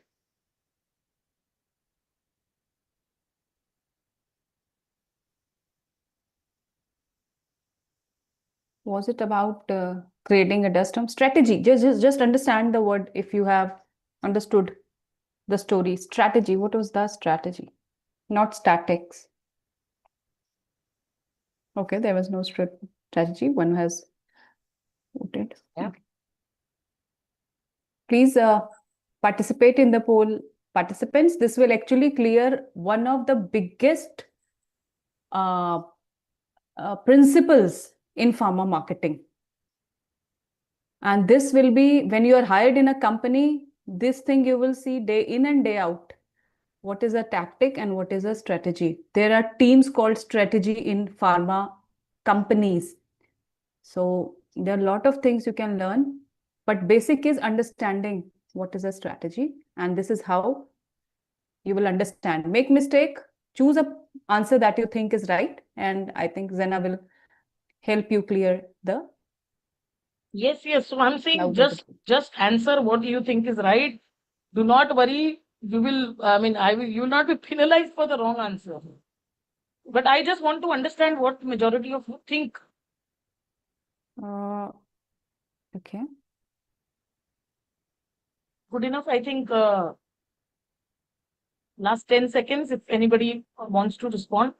Was it about creating a dust storm? Strategy. Just understand the word if you have understood the story. Strategy. What was the strategy? Not statics. Okay, there was no strategy. One has voted. Yeah. Please participate in the poll, participants. This will actually clear one of the biggest principles in pharma marketing. And this will be when you are hired in a company, this thing you will see day in and day out. What is a tactic and what is a strategy? There are teams called strategy in pharma companies. So there are a lot of things you can learn, but basic is understanding what is a strategy, and this is how you will understand. Make mistake, choose a answer that you think is right, and I think Zena will help you clear the Yes, yes. So I'm saying doubt. just answer what you think is right. Do not worry. You will, you will not be penalized for the wrong answer. But I just want to understand what majority of you think. Okay. Good enough. I think last 10 seconds, if anybody wants to respond.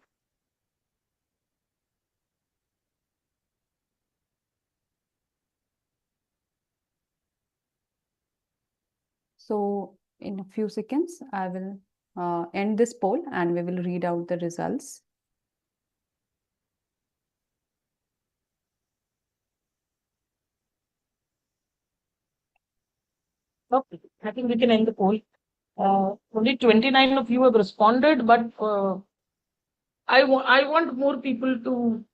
So in a few seconds, I will end this poll and we will read out the results. Okay, I think we can end the poll. Only 29 of you have responded, but I want more people to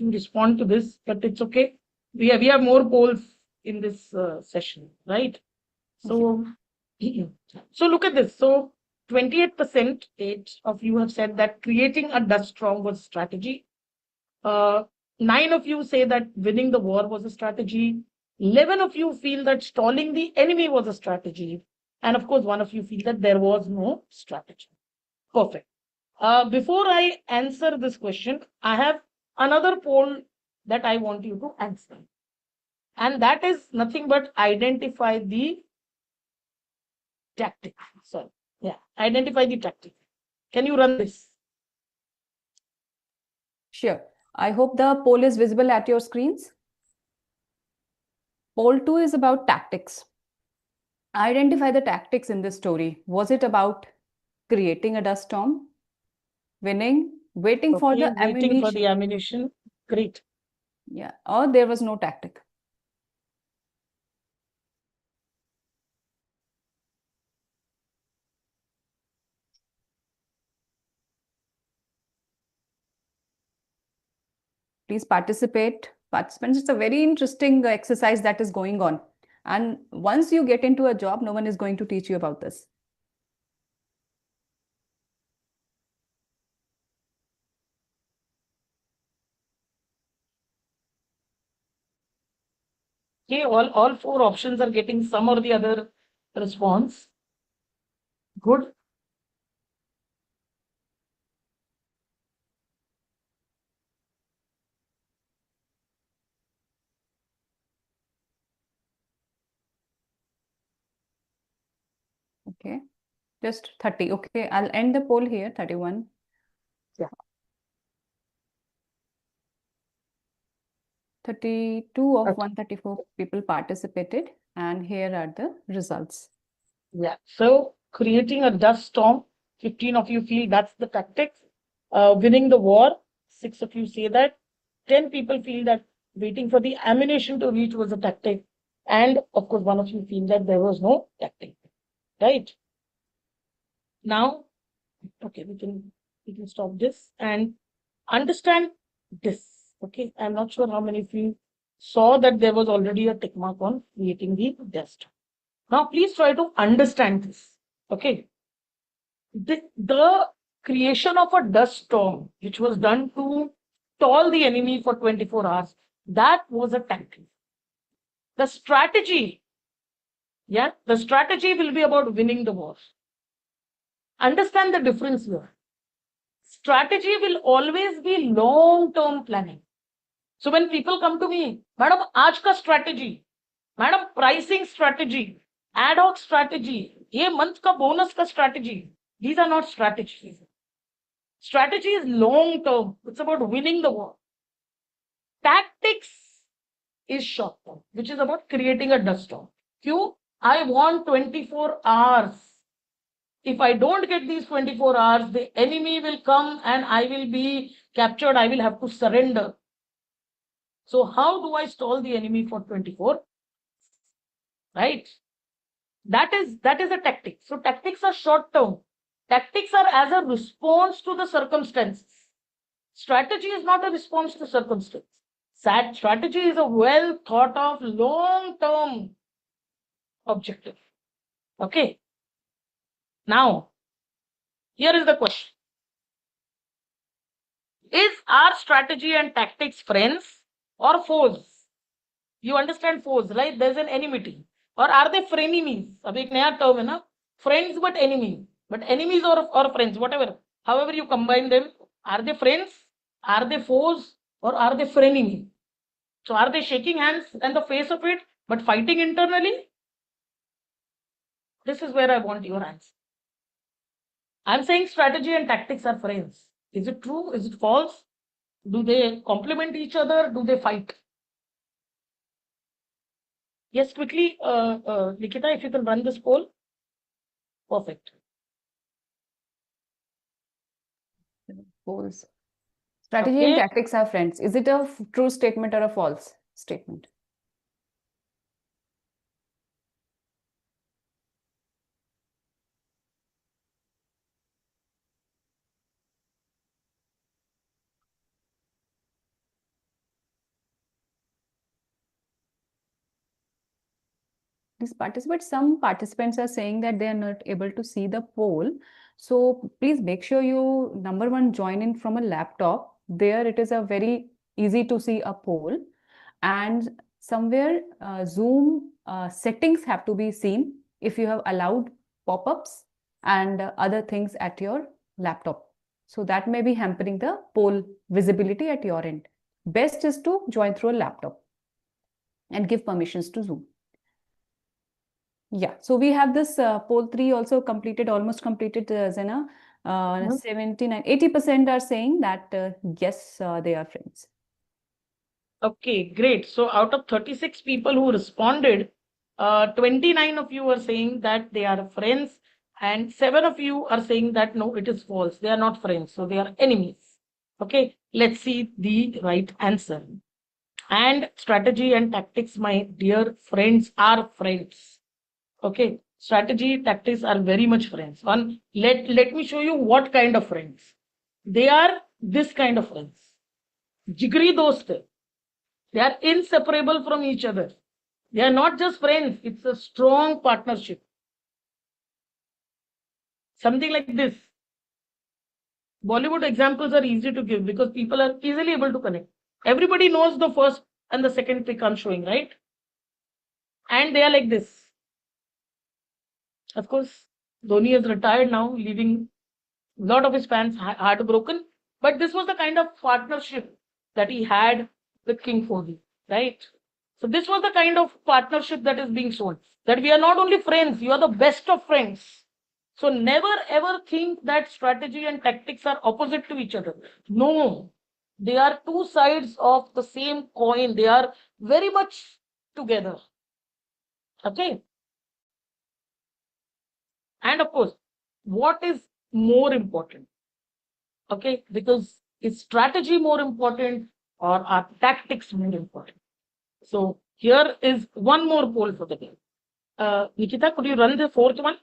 respond to this, but it's okay. We have more polls in this session, right? So so look at this. So 28% of you have said that creating a dust storm was strategy. 9 of you say that winning the war was a strategy. 11 of you feel that stalling the enemy was a strategy. And of course, 1 of you feel that there was no strategy. Perfect. Before I answer this question, I have another poll that I want you to answer. And that is nothing but identify the tactic. Sorry. Yeah. Identify the tactic. Can you run this? Sure. I hope the poll is visible at your screens. Poll 2 is about tactics. Identify the tactics in this story. Was it about creating a dust storm, winning, waiting for the waiting for the ammunition? ammunition. Great. Yeah, or there was no tactic. Please participate. Participants, it's a very interesting exercise that is going on. And once you get into a job, no one is going to teach you about this. Okay, all 4 options are getting some or the other response. Good. Okay, just 30. Okay, I'll end the poll here, 31. Yeah. 32 of Okay. 134 people participated, and here are the results. Yeah. So creating a dust storm, 15 of you feel that's the tactics. Winning the war, 6 of you say that. 10 people feel that waiting for the ammunition to reach was a tactic. And of course, 1 of you feel that there was no tactic. Right? Now, okay, we can stop this and understand this. Okay. I'm not sure how many of you saw that there was already a tick mark on creating the dust. Now, please try to understand this. Okay. The creation of a dust storm, which was done to stall the enemy for 24 hours, that was a tactic. The strategy, the strategy will be about winning the war. Understand the difference here. Strategy will always be long-term planning. So when people come to me, Madam, आज का strategy, Madam, pricing strategy, ad hoc strategy, ये month का bonus का strategy, these are not strategies. Strategy is long term. It's about winning the war. Tactics is short term, which is about creating a dust storm. Q, I want 24 hours. If I don't get these 24 hours, the enemy will come and I will be captured. I will have to surrender. So how do I stall the enemy for 24? Right? That is a tactic. So tactics are short term. Tactics are as a response to the circumstances. Strategy is not a response to circumstance. Strategy is a well thought of long term objective. Okay. Now, here is the question. Is our strategy and tactics friends or foes? You understand foes, right? There's an enmity. Or are they frenemies? अब एक नया term है ना? Friends but enemies. But enemies or friends, whatever. However you combine them, are they friends? Are they foes? Or are they frenemies? So are they shaking hands in the face of it, but fighting internally? This is where I want your answer. I'm saying strategy and tactics are friends. Is it true? Is it false? Do they complement each other? Do they fight? Yes, quickly, Nikita, if you can run this poll. Perfect. Polls. Strategy and tactics are friends. Is it a true statement or a false statement? Please participate. Some participants are saying that they are not able to see the poll. So please make sure you, number one, join in from a laptop. There it is a very easy to see a poll. And somewhere Zoom settings have to be seen if you have allowed pop-ups and other things at your laptop. So that may be hampering the poll visibility at your end. Best is to join through a laptop and give permissions to Zoom. Yeah, so we have this poll 3 also completed, almost completed, Zena. 79, 80% are saying that yes, they are friends. Okay, great. So out of 36 people who responded, 29 of you are saying that they are friends, and 7 of you are saying that no, it is false. They are not friends, so they are enemies. Okay, let's see the right answer. And strategy and tactics, my dear friends, are friends. Okay, strategy, tactics are very much friends. Let me show you what kind of friends. They are this kind of friends. Jigri dost. They are inseparable from each other. They are not just friends, it's a strong partnership. Something like this. Bollywood examples are easy to give because people are easily able to connect. Everybody knows the first and the second pick I'm showing, right? And they are like this. Of course, Dhoni is retired now, leaving a lot of his fans heartbroken. But this was the kind of partnership that he had with King Kohli, right? So this was the kind of partnership that is being shown. That we are not only friends, you are the best of friends. So never ever think that strategy and tactics are opposite to each other. No, they are two sides of the same coin. They are very much together. Okay. And of course, what is more important? Okay, because is strategy more important or are tactics more important? So here is one more poll for the day. Nikita, could you run the fourth one?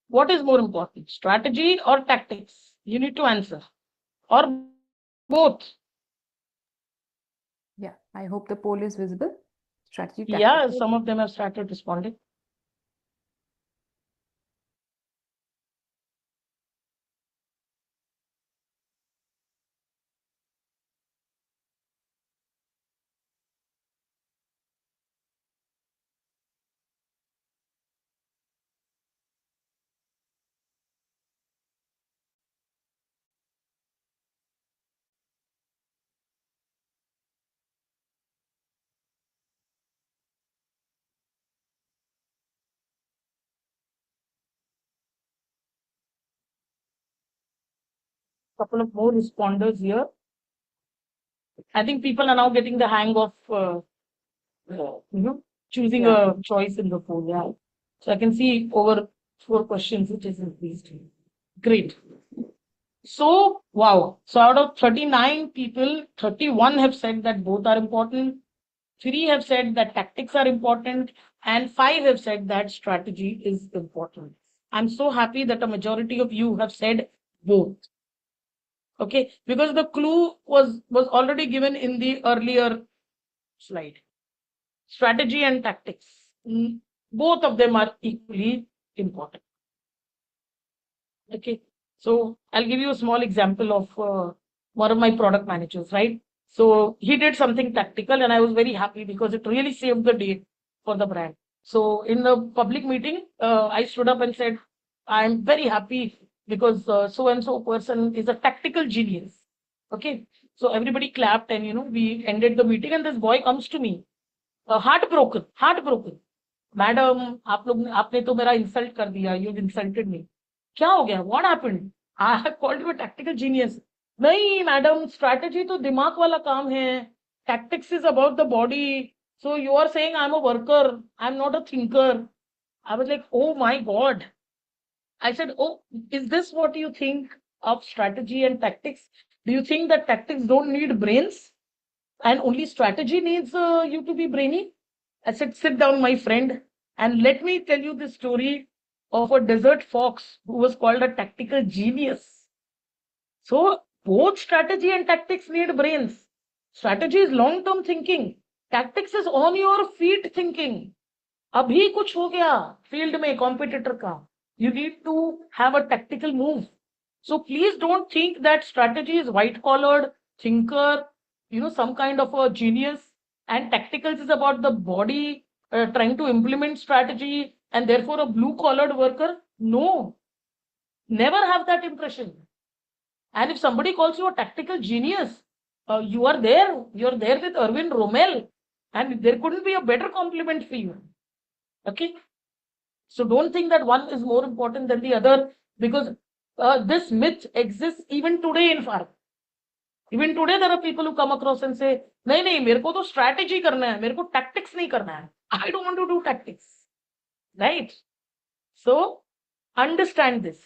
What is more important, strategy or tactics? You need to answer. Or both. Yeah, I hope the poll is visible. Strategy, Yeah, tactics. some of them have started responding. Couple of more responders here. I think people are now getting the hang of choosing a choice in the poll. Yeah. So I can see over 4 questions which is increased. Great. So wow. So out of 39 people, 31 have said that both are important. 3 have said that tactics are important, and 5 have said that strategy is important. I'm so happy that a majority of you have said both. Okay, because the clue was already given in the earlier slide. Strategy and tactics, both of them are equally important. Okay, so I'll give you a small example of one of my product managers, right? So he did something tactical, and I was very happy because it really saved the day for the brand. So in the public meeting, I stood up and said, I'm very happy because so and so person is a tactical genius. Okay, so everybody clapped, and we ended the meeting, and this boy comes to me, heartbroken. Madam आपने तो मेरा insult कर दिया, you insulted मी. क्या हो गया, what happened? I have called you a tactical genius. नहीं madam, strategy तो दिमाग वाला काम है, tactics is about the body. So you are saying I am a worker, I am not a thinker. I was like, oh my god. I said, oh, is this what you think of strategy and tactics? Do you think that tactics don't need brains and only strategy needs you to be brainy? I said, sit down, my friend, and let me tell you the story of a desert fox who was called a tactical genius. So, both strategy and tactics need brains. Strategy is long term thinking, tactics is on your feet thinking. अभी कुछ हो गया field में competitor का, you need to have a tactical move. So please don't think that strategy is white collared thinker, some kind of a genius, and tacticals is about the body trying to implement strategy and therefore a blue collared worker. No, never have that impression. And if somebody calls you a tactical genius, you're there with Erwin Rommel, and there couldn't be a better compliment for you. Okay, so don't think that one is more important than the other, because this myth exists even today in pharma. Even today there are people who come across and say, नहीं मेरे को तो strategy करना है, मेरे को tactics नहीं करना है. I don't want to do tactics, right? So understand this,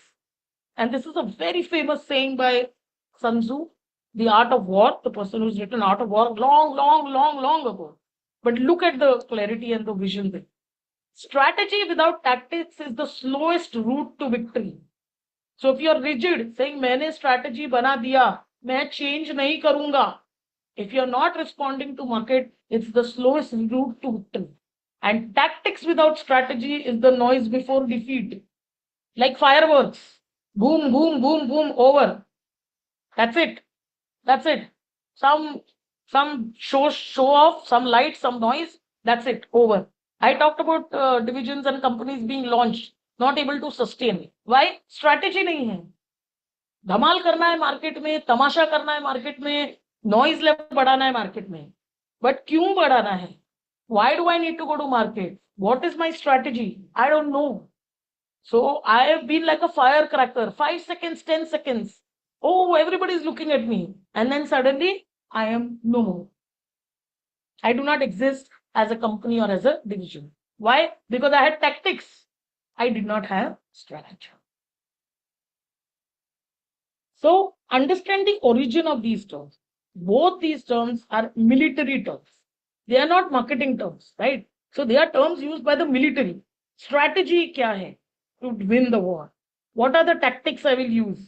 and this is a very famous saying by Sun Tzu, The Art of War, the person who's written Art of War long ago. But look at the clarity and the vision there. Strategy without tactics is the slowest route to victory. So if you're rigid, saying मैंने strategy बना दिया, मैं change नहीं करूंगा, if you're not responding to market, it's the slowest route to victory. And tactics without strategy is the noise before defeat. Like fireworks. Boom, boom, boom, boom, over. That's it. That's it. Some show off, some light, some noise. That's it. Over. I talked about divisions and companies being launched, not able to sustain. Why? Strategy नहीं है. धमाल करना है market में, तमाशा करना है market में, noise level बढ़ाना है मार्केट में. बट क्यों बढ़ाना है? Why do I need to go to market? What is my strategy? I don't know. So I have been like a firecracker, 5 seconds, 10 seconds. Oh, everybody's looking at me. And then suddenly I am no more. I do not exist as a company or as a division. Why? Because I had tactics. I did not have strategy. So understand the origin of these terms. Both these terms are military terms. They are not marketing terms, right? So they are terms used by the military. Strategy kya hai to win the war? What are the tactics I will use?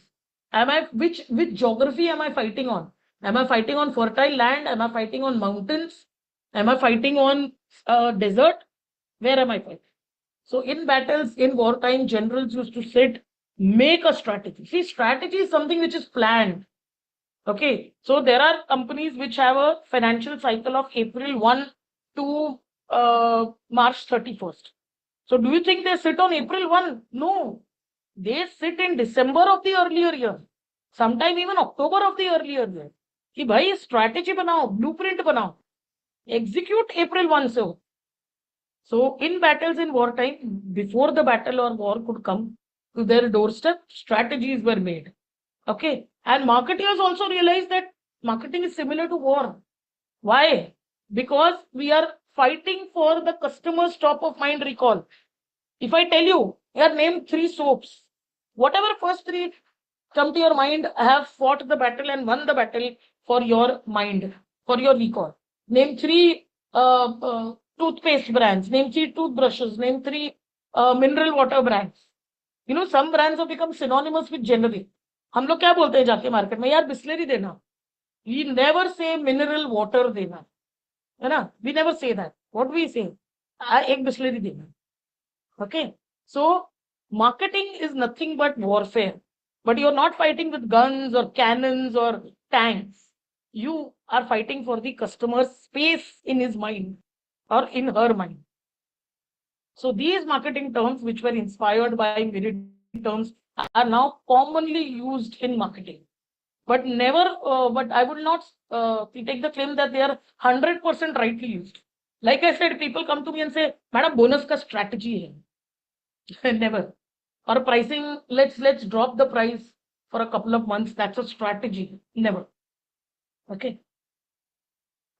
Which geography am I fighting on? Am I fighting on fertile land? Am I fighting on mountains? Am I fighting on desert? Where am I fighting? So in battles, in wartime, generals used to sit, make a strategy. See, strategy is something which is planned. Okay, so there are companies which have a financial cycle of April 1 to March 31st. So do you think they sit on April 1? No, they sit in December of the earlier year, sometime even October of the earlier year. कि भाई strategy बनाओ, blueprint बनाओ, execute April 1 से हो. So in battles in wartime, before the battle or war could come to their doorstep, strategies were made. Okay. And marketers also realized that marketing is similar to war. Why? Because we are fighting for the customer's top of mind recall. If I tell you, here name 3 soaps, whatever first 3 come to your mind have fought the battle and won the battle for your mind, for your recall. Name 3 toothpaste brands, name 3 toothbrushes, name 3 mineral water brands. You know, some brands have become synonymous with generic. हम लोग क्या बोलते हैं जाके market में, यार बिस्लरी देना. We never say mineral water देना, है ना? We never say that. What we say? एक बिस्लरी देना. Okay. So marketing is nothing but warfare. But you're not fighting with guns or cannons or tanks. You are fighting for the customer's space in his mind or in her mind. So these marketing terms, which were inspired by military terms, are now commonly used in marketing. But never, but I would not take the claim that they are 100% rightly used. Like I said, people come to me and say, Madam, bonus ka strategy hai. Never. Or pricing, let's drop the price for a couple of months. That's a strategy. Never. Okay.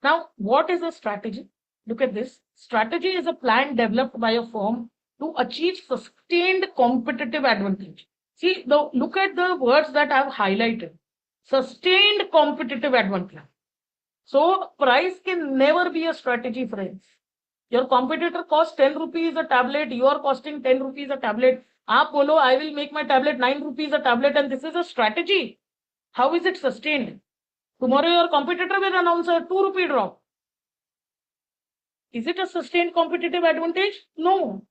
Now, what is a strategy? Look at this. Strategy is a plan developed by a firm to achieve sustained competitive advantage. See, look at the words that I've highlighted. Sustained competitive advantage. So, price can never be a strategy, friends. Your competitor costs 10 rupees a tablet, you are costing 10 rupees a tablet. Aap bolo, I will make my tablet 9 rupees a tablet, and this is a strategy. How is it sustained? Tomorrow your competitor will announce a 2 rupee drop. Is it a sustained competitive advantage? No.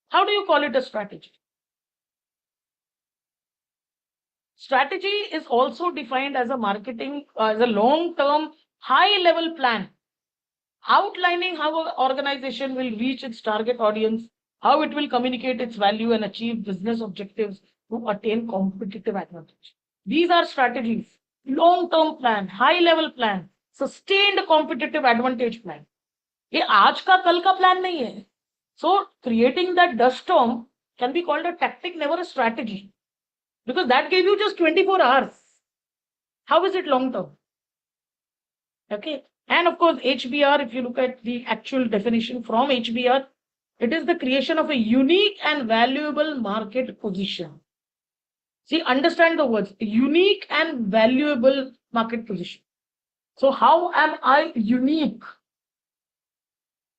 How do you call it a strategy? Strategy is also defined as a marketing, as a long-term, high-level plan, outlining how an organization will reach its target audience, how it will communicate its value and achieve business objectives to attain competitive advantage. These are strategies, long-term plan, high-level plan, sustained competitive advantage plan. ये आज का कल का plan नहीं है. So creating that dust storm can be called a tactic, never a strategy. Because that gave you just 24 hours. How is it long term? Okay. And of course, HBR, if you look at the actual definition from HBR, it is the creation of a unique and valuable market position. See, understand the words, unique and valuable market position. So how am I unique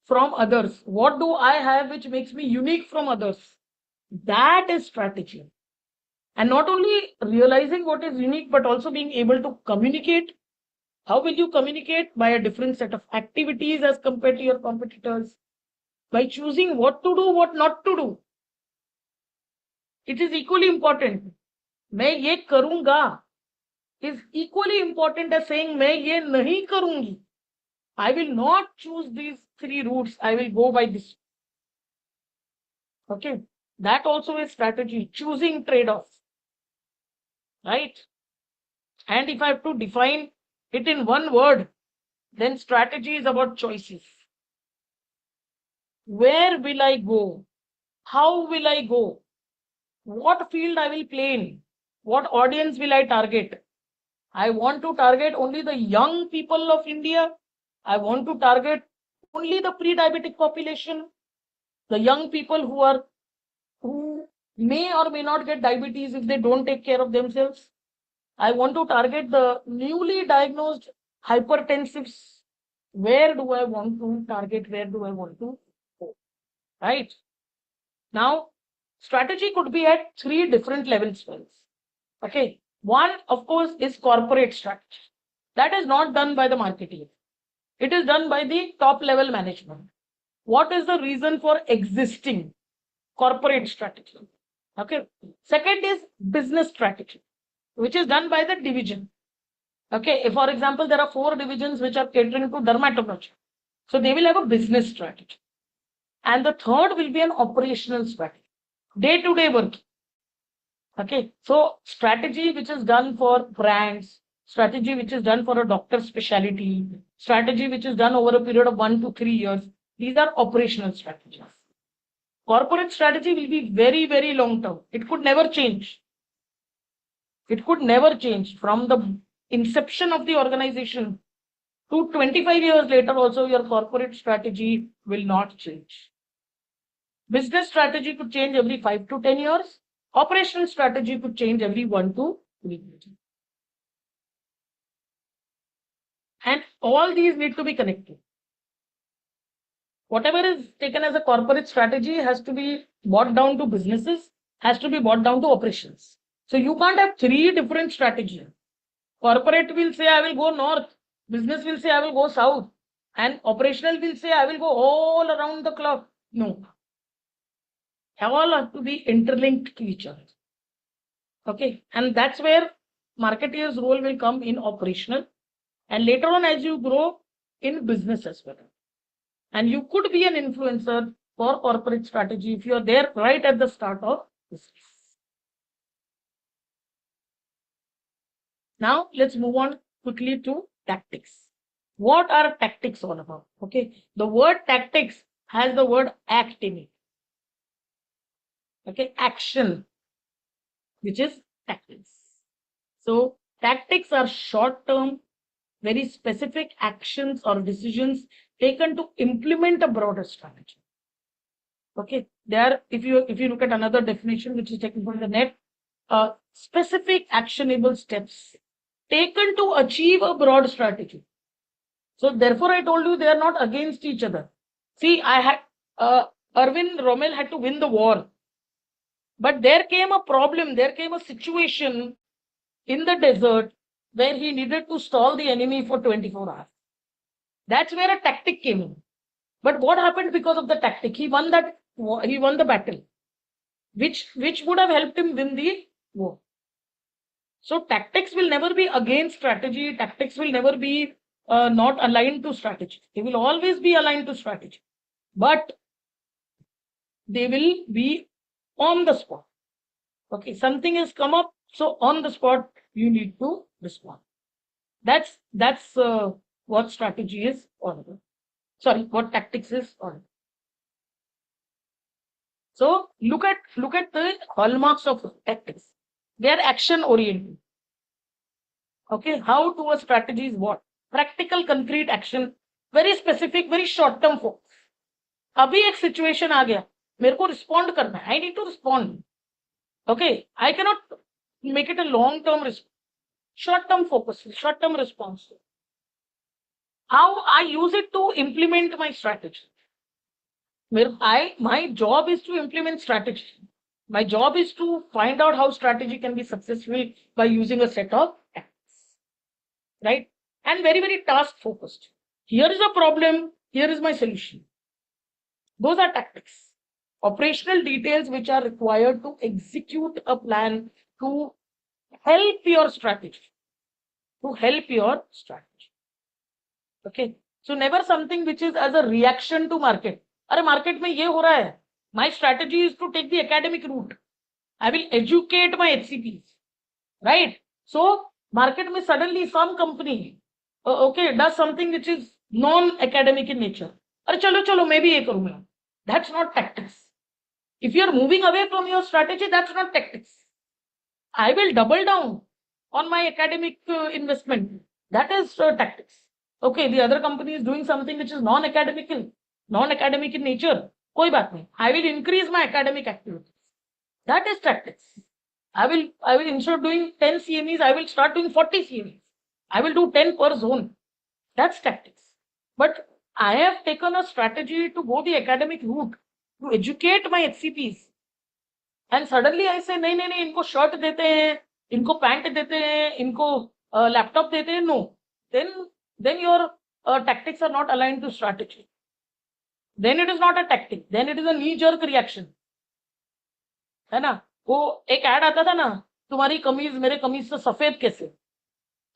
from others? What do I have which makes me unique from others? That is strategy. And not only realizing what is unique, but also being able to communicate. How will you communicate? By a different set of activities as compared to your competitors. By choosing what to do, what not to do. It is equally important. मैं ये करूंगा is equally important as saying मैं ये नहीं करूंगी. I will not choose these 3 routes. I will go by this. Okay. That also is strategy. Choosing trade-offs. Right? And if I have to define it in one word, then strategy is about choices. Where will I go? how will I go, what field I will play in, what audience will I target. I want to target only the young people of India. I want to target only the pre-diabetic population, the young people who may or may not get diabetes if they don't take care of themselves. I want to target the newly diagnosed hypertensives. Where do I want to target? Where do I want to go? Right? Now, strategy could be at 3 different levels. Okay. One, of course, is corporate strategy. That is not done by the marketing. It is done by the top level management. What is the reason for existing? Corporate strategy. Okay. Second is business strategy, which is done by the division. Okay. If, for example, there are 4 divisions which are catering to dermatology, so they will have a business strategy. And the third will be an operational strategy, day-to-day work. Okay. So strategy which is done for brands, strategy which is done for a doctor's specialty, strategy which is done over a period of 1 to 3 years. These are operational strategies. Corporate strategy will be very, very long term. It could never change. It could never change from the inception of the organization to 25 years later. Also, your corporate strategy will not change. Business strategy could change every 5 to 10 years. Operational strategy could change every 1 to 3 years. And all these need to be connected. Whatever is taken as a corporate strategy has to be brought down to businesses, has to be brought down to operations. So you can't have 3 different strategies. Corporate will say, I will go north. Business will say, I will go south. And operational will say, I will go all around the clock. No. All have to be interlinked to each other. Okay. And that's where marketeer's role will come in operational. And later on, as you grow, in business as well. And you could be an influencer for corporate strategy if you are there right at the start of business. Now, let's move on quickly to tactics. What are tactics all about? Okay. The word tactics has the word act in it. Okay. Action, which is tactics. So, tactics are short-term, very specific actions or decisions taken to implement a broader strategy. Okay, there, if you look at another definition which is taken from the net, specific actionable steps taken to achieve a broad strategy. So therefore, I told you they are not against each other. See, I had Erwin Rommel had to win the war, but there came a problem. There came a situation in the desert where he needed to stall the enemy for 24 hours. That's where a tactic came in. But what happened because of the tactic? He won the battle, which would have helped him win the war. So tactics will never be against strategy. Tactics will never be not aligned to strategy. They will always be aligned to strategy, but they will be on the spot. Okay, something has come up, so on the spot you need to respond. That's what strategy is all about. Sorry, what tactics is all about. So look at the hallmarks of tactics. They are action oriented. Okay, how to a strategy is what? Practical, concrete action, very specific, very short term focus. अभी एक situation आ गया, मेरे को respond करना है. I need to respond. Okay, I cannot make it a long term response. Short term focus, short term response. How I use it to implement my strategy. My job is to implement strategy. My job is to find out how strategy can be successful by using a set of tactics, right? And very, very task focused. Here is a problem. Here is my solution. Those are tactics. Operational details which are required to execute a plan to help your strategy. Okay. So never something which is as a reaction to market. अरे market में ये हो रहा है. My strategy is to take the academic route. I will educate my HCPs, right? So market में suddenly some company, okay, does something which is non-academic in nature. अरे चलो मैं भी ये करूँगा. That's not tactics. If you are moving away from your strategy, that's not tactics. I will double down on my academic investment. That is tactics. Okay, the other company is doing something which is non-academic in nature. Koi baat nahi. I will increase my academic activities. That is tactics. I will instead of doing 10 CMEs, I will start doing 40 CMEs. I will do 10 per zone. That's tactics. But I have taken a strategy to go the academic route to educate my HCPs. And suddenly I say, नहीं, इनको shirt देते हैं, इनको pant देते हैं, इनको laptop देते हैं. No. Then your tactics are not aligned to strategy. Then it is not a tactic. Then it is a knee-jerk reaction. है ना? वो एक ऐड आता था ना, तुम्हारी कमीज मेरे कमीज से सफेद कैसे?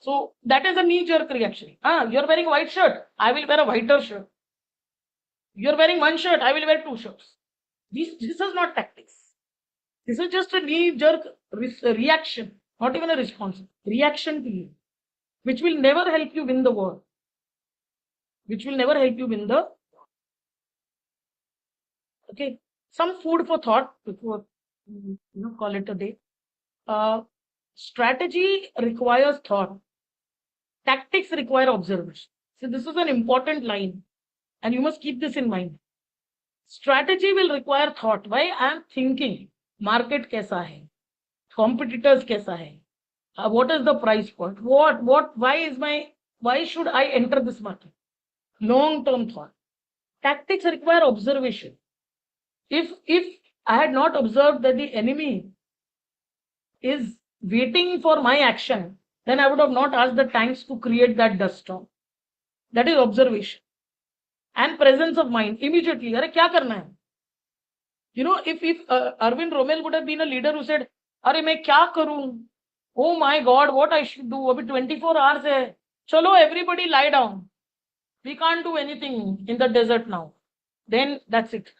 So that is a knee-jerk reaction. You're wearing white shirt, I will wear a whiter shirt. You're wearing one shirt, I will wear two shirts. This is not tactics. This is just a knee-jerk reaction, not even a response. Reaction to you, which will never help you win the war. Okay, some food for thought before call it a day. Strategy requires thought. Tactics require observation. So this is an important line, and you must keep this in mind. Strategy will require thought. Why? I am thinking. Market कैसा है? Competitors कैसा है? What is the price point? Why should I enter this market? Long-term thought. Tactics require observation. If I had not observed that the enemy is waiting for my action, then I would have not asked the tanks to create that dust storm. That is observation. And presence of mind. Immediately, अरे क्या करना है? If Arvind Rommel would have been a leader who said, अरे मैं क्या करूं? Oh my God, what I should do? अभी 24 hours है. Chalo, everybody lie down. We can't do anything in the desert now. Then that's it.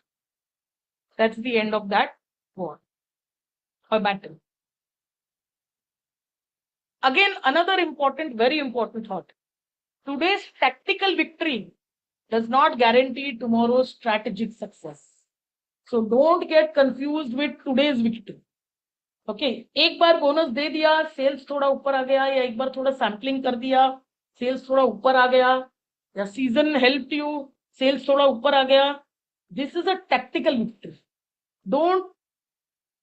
That's the end of that war or battle. Again, another very important thought. Today's tactical victory does not guarantee tomorrow's strategic success. So don't get confused with today's victory. Okay, एक बार bonus दे दिया, sales थोड़ा ऊपर आ गया, या एक बार थोड़ा sampling कर दिया, सेल्स थोड़ा ऊपर आ गया, या सीजन हेल्प्ड यू, सेल्स थोड़ा ऊपर आ गया. This is a tactical victory. Don't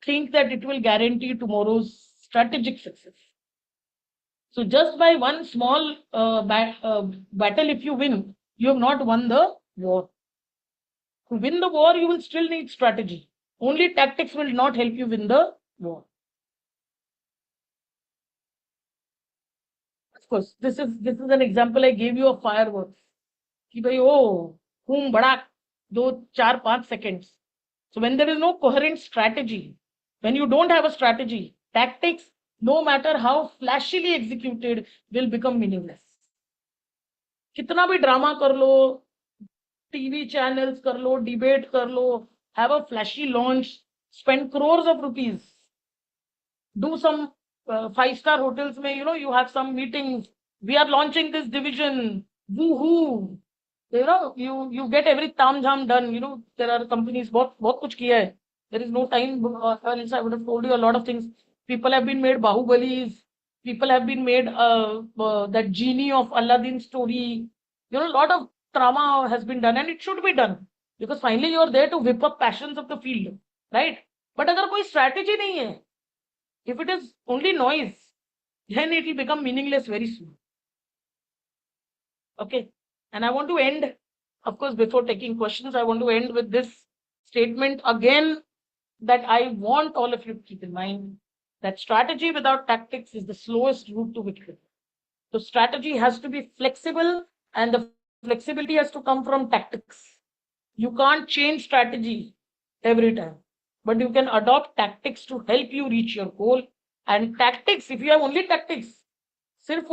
think that it will guarantee tomorrow's strategic success. So just by one small battle, if you win, you have not won the war. To win the war, you will still need strategy. Only tactics will not help you win the war. Of course, this is an example I gave you of fireworks. कि भाई boom, badak, 2, 4, 5 seconds. So when there is no coherent strategy, when you don't have a strategy, tactics, no matter how flashily executed, will become meaningless. कितना भी drama कर लो, TV channels कर लो, debate कर लो, have a flashy launch, spend crores of rupees, do some 5-star hotels mein, you have some meetings, we are launching this division, woohoo, you get every tam jam done. There are companies बहुत कुछ किया है. There is no time, else I would have told you a lot of things. People have been made Bahubalis, people have been made that genie of Aladdin story. A lot of drama has been done, and it should be done, because finally you are there to whip up passions of the field, right? But अगर कोई strategy नहीं है, if it is only noise, then it will become meaningless very soon. Okay, and I want to end, of course, before taking questions, I want to end with this statement again, that I want all of you to keep in mind, that strategy without tactics is the slowest route to victory. So strategy has to be flexible, and the flexibility has to come from tactics. You can't change strategy every time, but you can adopt tactics to help you reach your goal. And tactics, if you have only tactics, sirf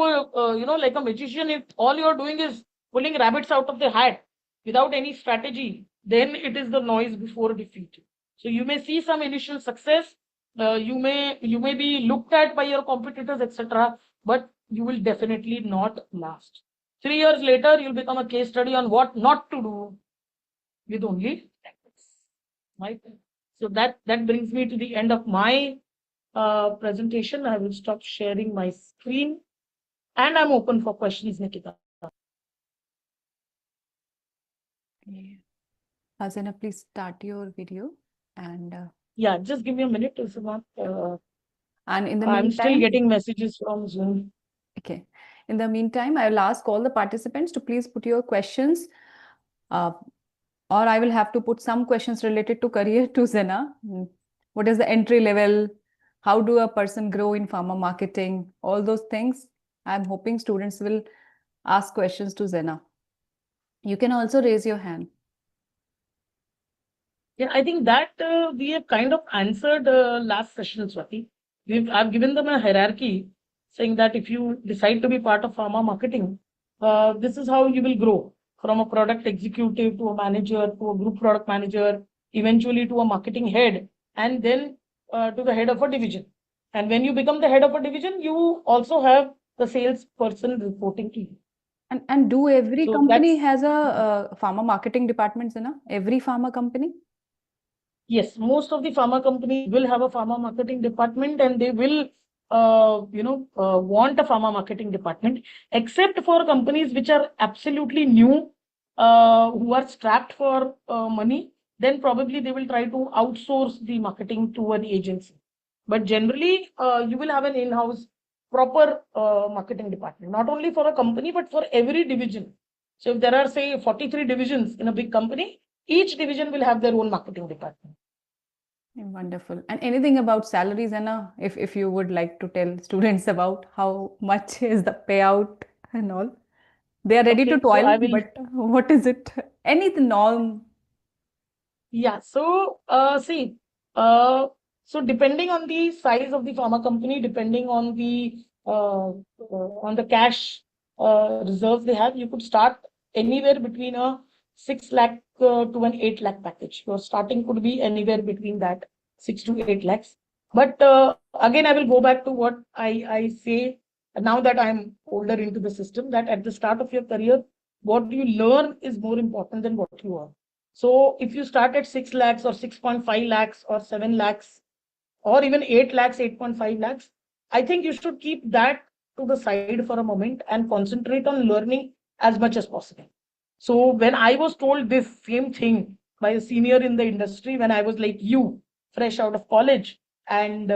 like a magician, if all you're doing is pulling rabbits out of the hat without any strategy, then it is the noise before defeat. So you may see some initial success, you may be looked at by your competitors, etc., but you will definitely not last. 3 years later, you'll become a case study on what not to do with only tactics. My So that brings me to the end of my presentation. I will stop sharing my screen, and I'm open for questions, Nikita. Zena, please start your video and Yeah, just give me a minute. If not, and in the I'm still meantime, getting messages from Zoom. okay. In the meantime, I will ask all the participants to please put your questions, or I will have to put some questions related to career to Zena. What is the entry level? How do a person grow in pharma marketing? All those things. I'm hoping students will ask questions to Zena. You can also raise your hand. Yeah, I think that we have kind of answered last session, Swati. I've given them a hierarchy saying that if you decide to be part of pharma marketing, this is how you will grow from a product executive to a manager to a group product manager, eventually to a marketing head, and then to the head of a division. And when you become the head of a division, you also have the salesperson reporting to you. And do every So company that's has a pharma marketing department, Zena? Every pharma company? yes, most of the pharma companies will have a pharma marketing department, and they will, want a pharma marketing department, except for companies which are absolutely new, who are strapped for money. Then probably they will try to outsource the marketing to an agency. But generally, you will have an in-house proper marketing department, not only for a company but for every division. So if there are, say, 43 divisions in a big company, each division will have their own marketing department. Wonderful. And anything about salaries, Anna, if you would like to tell students about how much is the payout and all. They are ready to Okay, so I toil, will. but what is it? Anything norm? Yeah, so so depending on the size of the pharma company, depending on the cash reserves they have, you could start anywhere between a 6 lakh to an 8 lakh package. Your starting could be anywhere between that 6 to 8 lakhs. But again, I will go back to what I say now that I'm older into the system, that at the start of your career, what you learn is more important than what you earn. So if you start at 6 lakhs or 6.5 lakhs or 7 lakhs or even 8 lakhs, 8.5 lakhs, I think you should keep that to the side for a moment and concentrate on learning as much as possible. So when I was told this same thing by a senior in the industry, when I was like you, fresh out of college and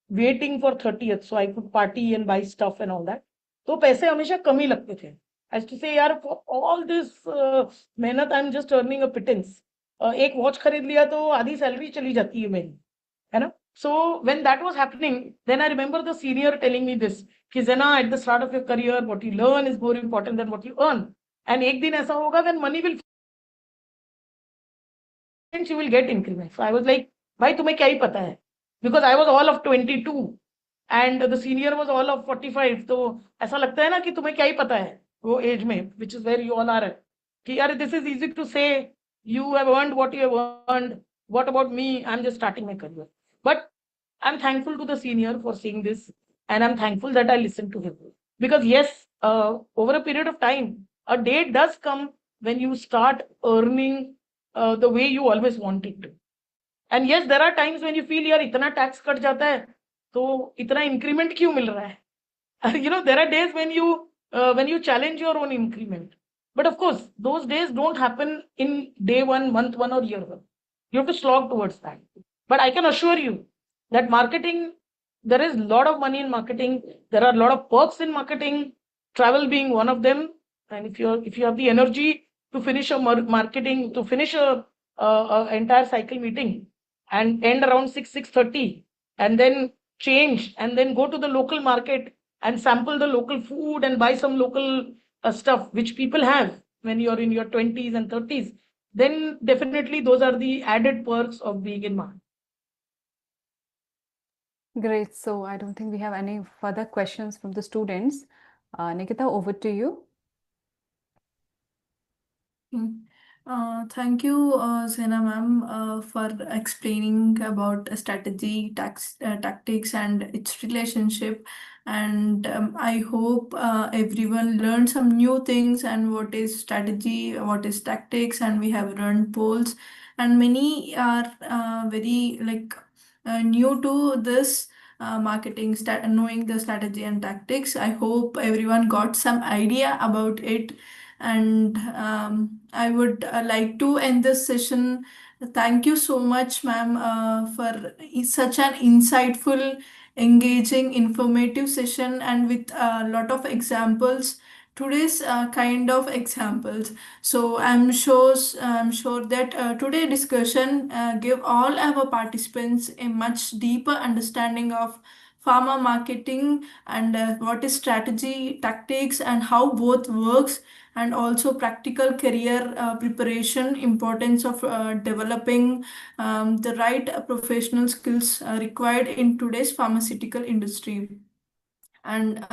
waiting for 30th so I could party and buy stuff and all that, तो पैसे हमेशा कम ही लगते थे. I used to say, यार, for all this मेहनत, I'm just earning a pittance. एक watch खरीद लिया तो आधी सैलरी चली जाती है मेरी, है ना? So when that was happening, then I remember the senior telling me this, कि Zena, at the start of your career, what you learn is more important than what you earn. And एक दिन ऐसा होगा when money will, you will get increments. So I was like, भाई तुम्हें क्या ही पता है? Because I was all of 22 and the senior was all of 45. तो ऐसा लगता है ना कि तुम्हें क्या ही पता है वो एज में, which is where you all are at. कि यार, this is easy to say, you have earned what you have earned. What about me? I'm just starting my career. But I'm thankful to the senior for saying this, and I'm thankful that I listened to him. Because yes, over a period of time, a day does come when you start earning the way you always wanted to. And yes, there are times when you feel, यार इतना tax cut जाता है तो इतना increment क्यों मिल रहा है? There are days when you challenge your own increment. But of course, those days don't happen in day one, month one, or year one. You have to slog towards that. But I can assure you that marketing, there is a lot of money in marketing. There are a lot of perks in marketing, travel being one of them. And if you have the energy to finish a marketing, to finish a entire cycle meeting and end around 6:30, and then change and then go to the local market and sample the local food and buy some local stuff which people have when you're in your 20s and 30s, then definitely those are the added perks of being in marketing. Great. So I don't think we have any further questions from the students. Nikita, over to you. Thank you, Zena ma'am, for explaining about strategy, tactics, and its relationship. And I hope everyone learned some new things and what is strategy, what is tactics, and we have run polls. And many are very new to this marketing, knowing the strategy and tactics. I hope everyone got some idea about it, and I would like to end this session. Thank you so much, ma'am, for such an insightful, engaging, informative session and with a lot of examples. Today's kind of examples. So I'm sure that today discussion give all our participants a much deeper understanding of pharma marketing and what is strategy, tactics, and how both works, and also practical career preparation, importance of developing the right professional skills required in today's pharmaceutical industry. And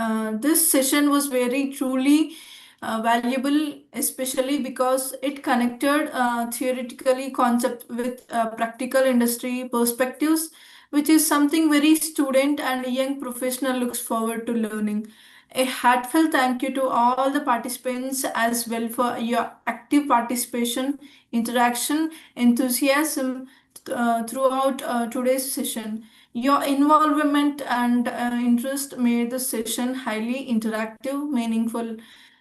this session was very truly valuable, especially because it connected theoretically concept with practical industry perspectives, which is something very student and young professional looks forward to learning. A heartfelt thank you to all the participants as well for your active participation, interaction, enthusiasm throughout today's session. Your involvement and interest made the session highly interactive, meaningful.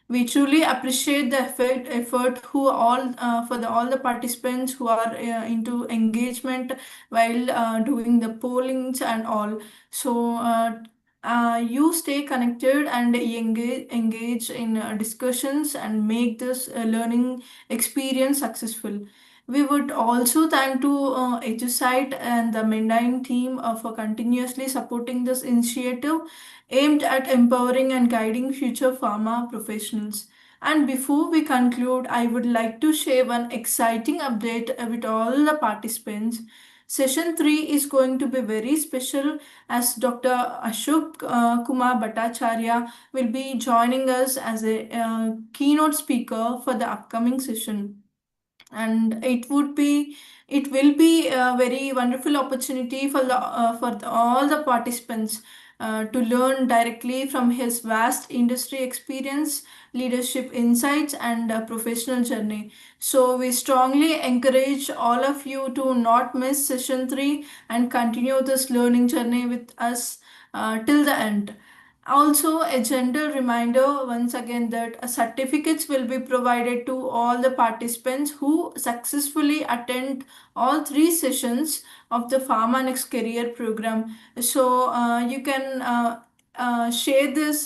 We truly appreciate the effort who all for all the participants who are into engagement while doing the pollings and all. So you stay connected and engage in discussions and make this learning experience successful. We would also thank to EduSite and the Mendine team for continuously supporting this initiative aimed at empowering and guiding future pharma professionals. And before we conclude, I would like to share one exciting update with all the participants. Session 3 is going to be very special as Dr. Ashok Kumar Bhattacharya will be joining us as a keynote speaker for the upcoming session. And it will be a very wonderful opportunity for all the participants to learn directly from his vast industry experience, leadership insights, and professional journey. So we strongly encourage all of you to not miss session 3 and continue this learning journey with us till the end. Also, a gentle reminder once again that certificates will be provided to all the participants who successfully attend all 3 sessions of the PharmaNext Career Program. So you can share this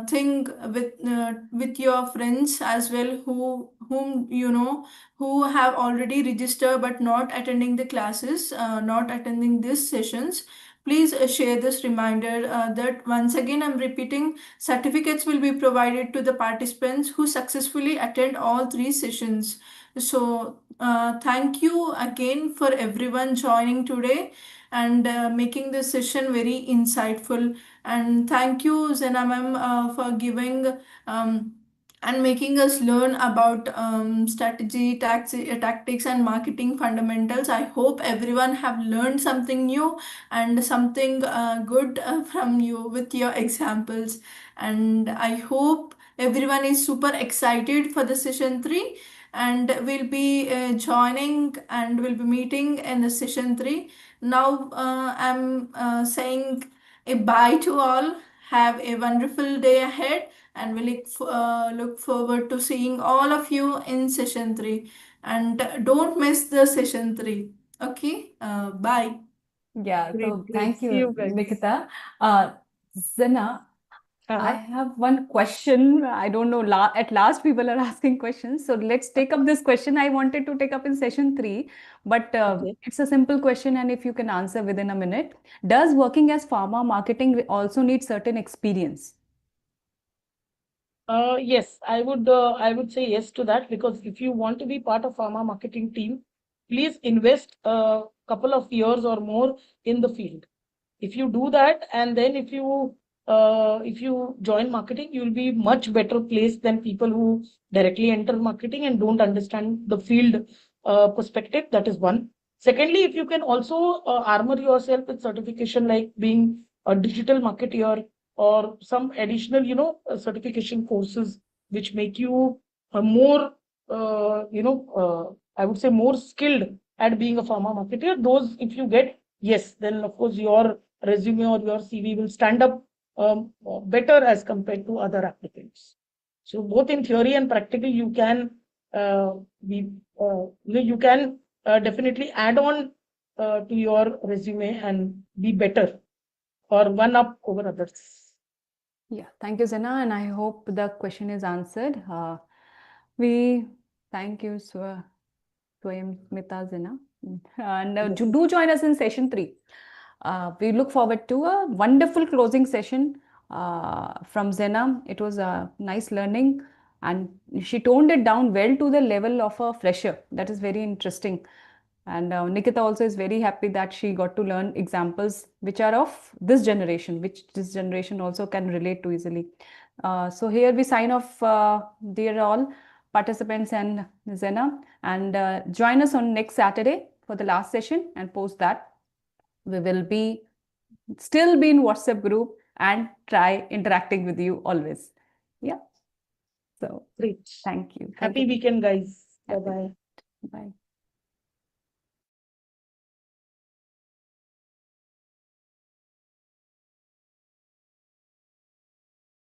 thing with your friends as well, whom you know who have already registered but not attending the classes, not attending these sessions. Please share this reminder that once again I'm repeating, certificates will be provided to the participants who successfully attend all 3 sessions. So thank you again for everyone joining today and making this session very insightful. And thank you, Zena ma'am, for giving and making us learn about strategy, tactics, and marketing fundamentals. I hope everyone have learned something new and something good from you with your examples. And I hope everyone is super excited for the session 3, and will be joining and will be meeting in the session 3. Now I'm saying a bye to all. Have a wonderful day ahead, and we look forward to seeing all of you in session 3. And don't miss the session 3. Okay, bye. Yeah, Great, so great. thank See you, you guys. Nikita. Zana, I Uh-huh. have one question. I don't know, at last people are asking questions. So let's take up this question. I wanted to take up in session 3, but Okay. it's a simple question, and if you can answer within a minute. Does working as pharma marketing also need certain experience? Yes, I would say yes to that, because if you want to be part of pharma marketing team, please invest a couple of years or more in the field. If you do that, and then if you if you join marketing, you'll be much better placed than people who directly enter marketing and don't understand the field perspective. That is one. Secondly, if you can also armor yourself with certification like being a digital marketeer or some additional, certification courses which make you more, I would say more skilled at being a pharma marketer. Those, if you get, yes, then of course your resume or your CV will stand up better as compared to other applicants. So both in theory and practical, you can definitely add on to your resume and be better or one up over others. Yeah, thank you, Zena, and I hope the question is answered. We thank you, Swayamita, Zena, and do join us in session 3. We look forward to a wonderful closing session from Zena. It was a nice learning, and she toned it down well to the level of a fresher. That is very interesting. And Nikita also is very happy that she got to learn examples which are of this generation, which this generation also can relate to easily. So here we sign off, dear all participants and Zena, and join us on next Saturday for the last session, and post that we will still be in WhatsApp group and try interacting with you always. Yeah. So Great. thank you. Happy weekend, guys. Happy. Bye-bye. Bye.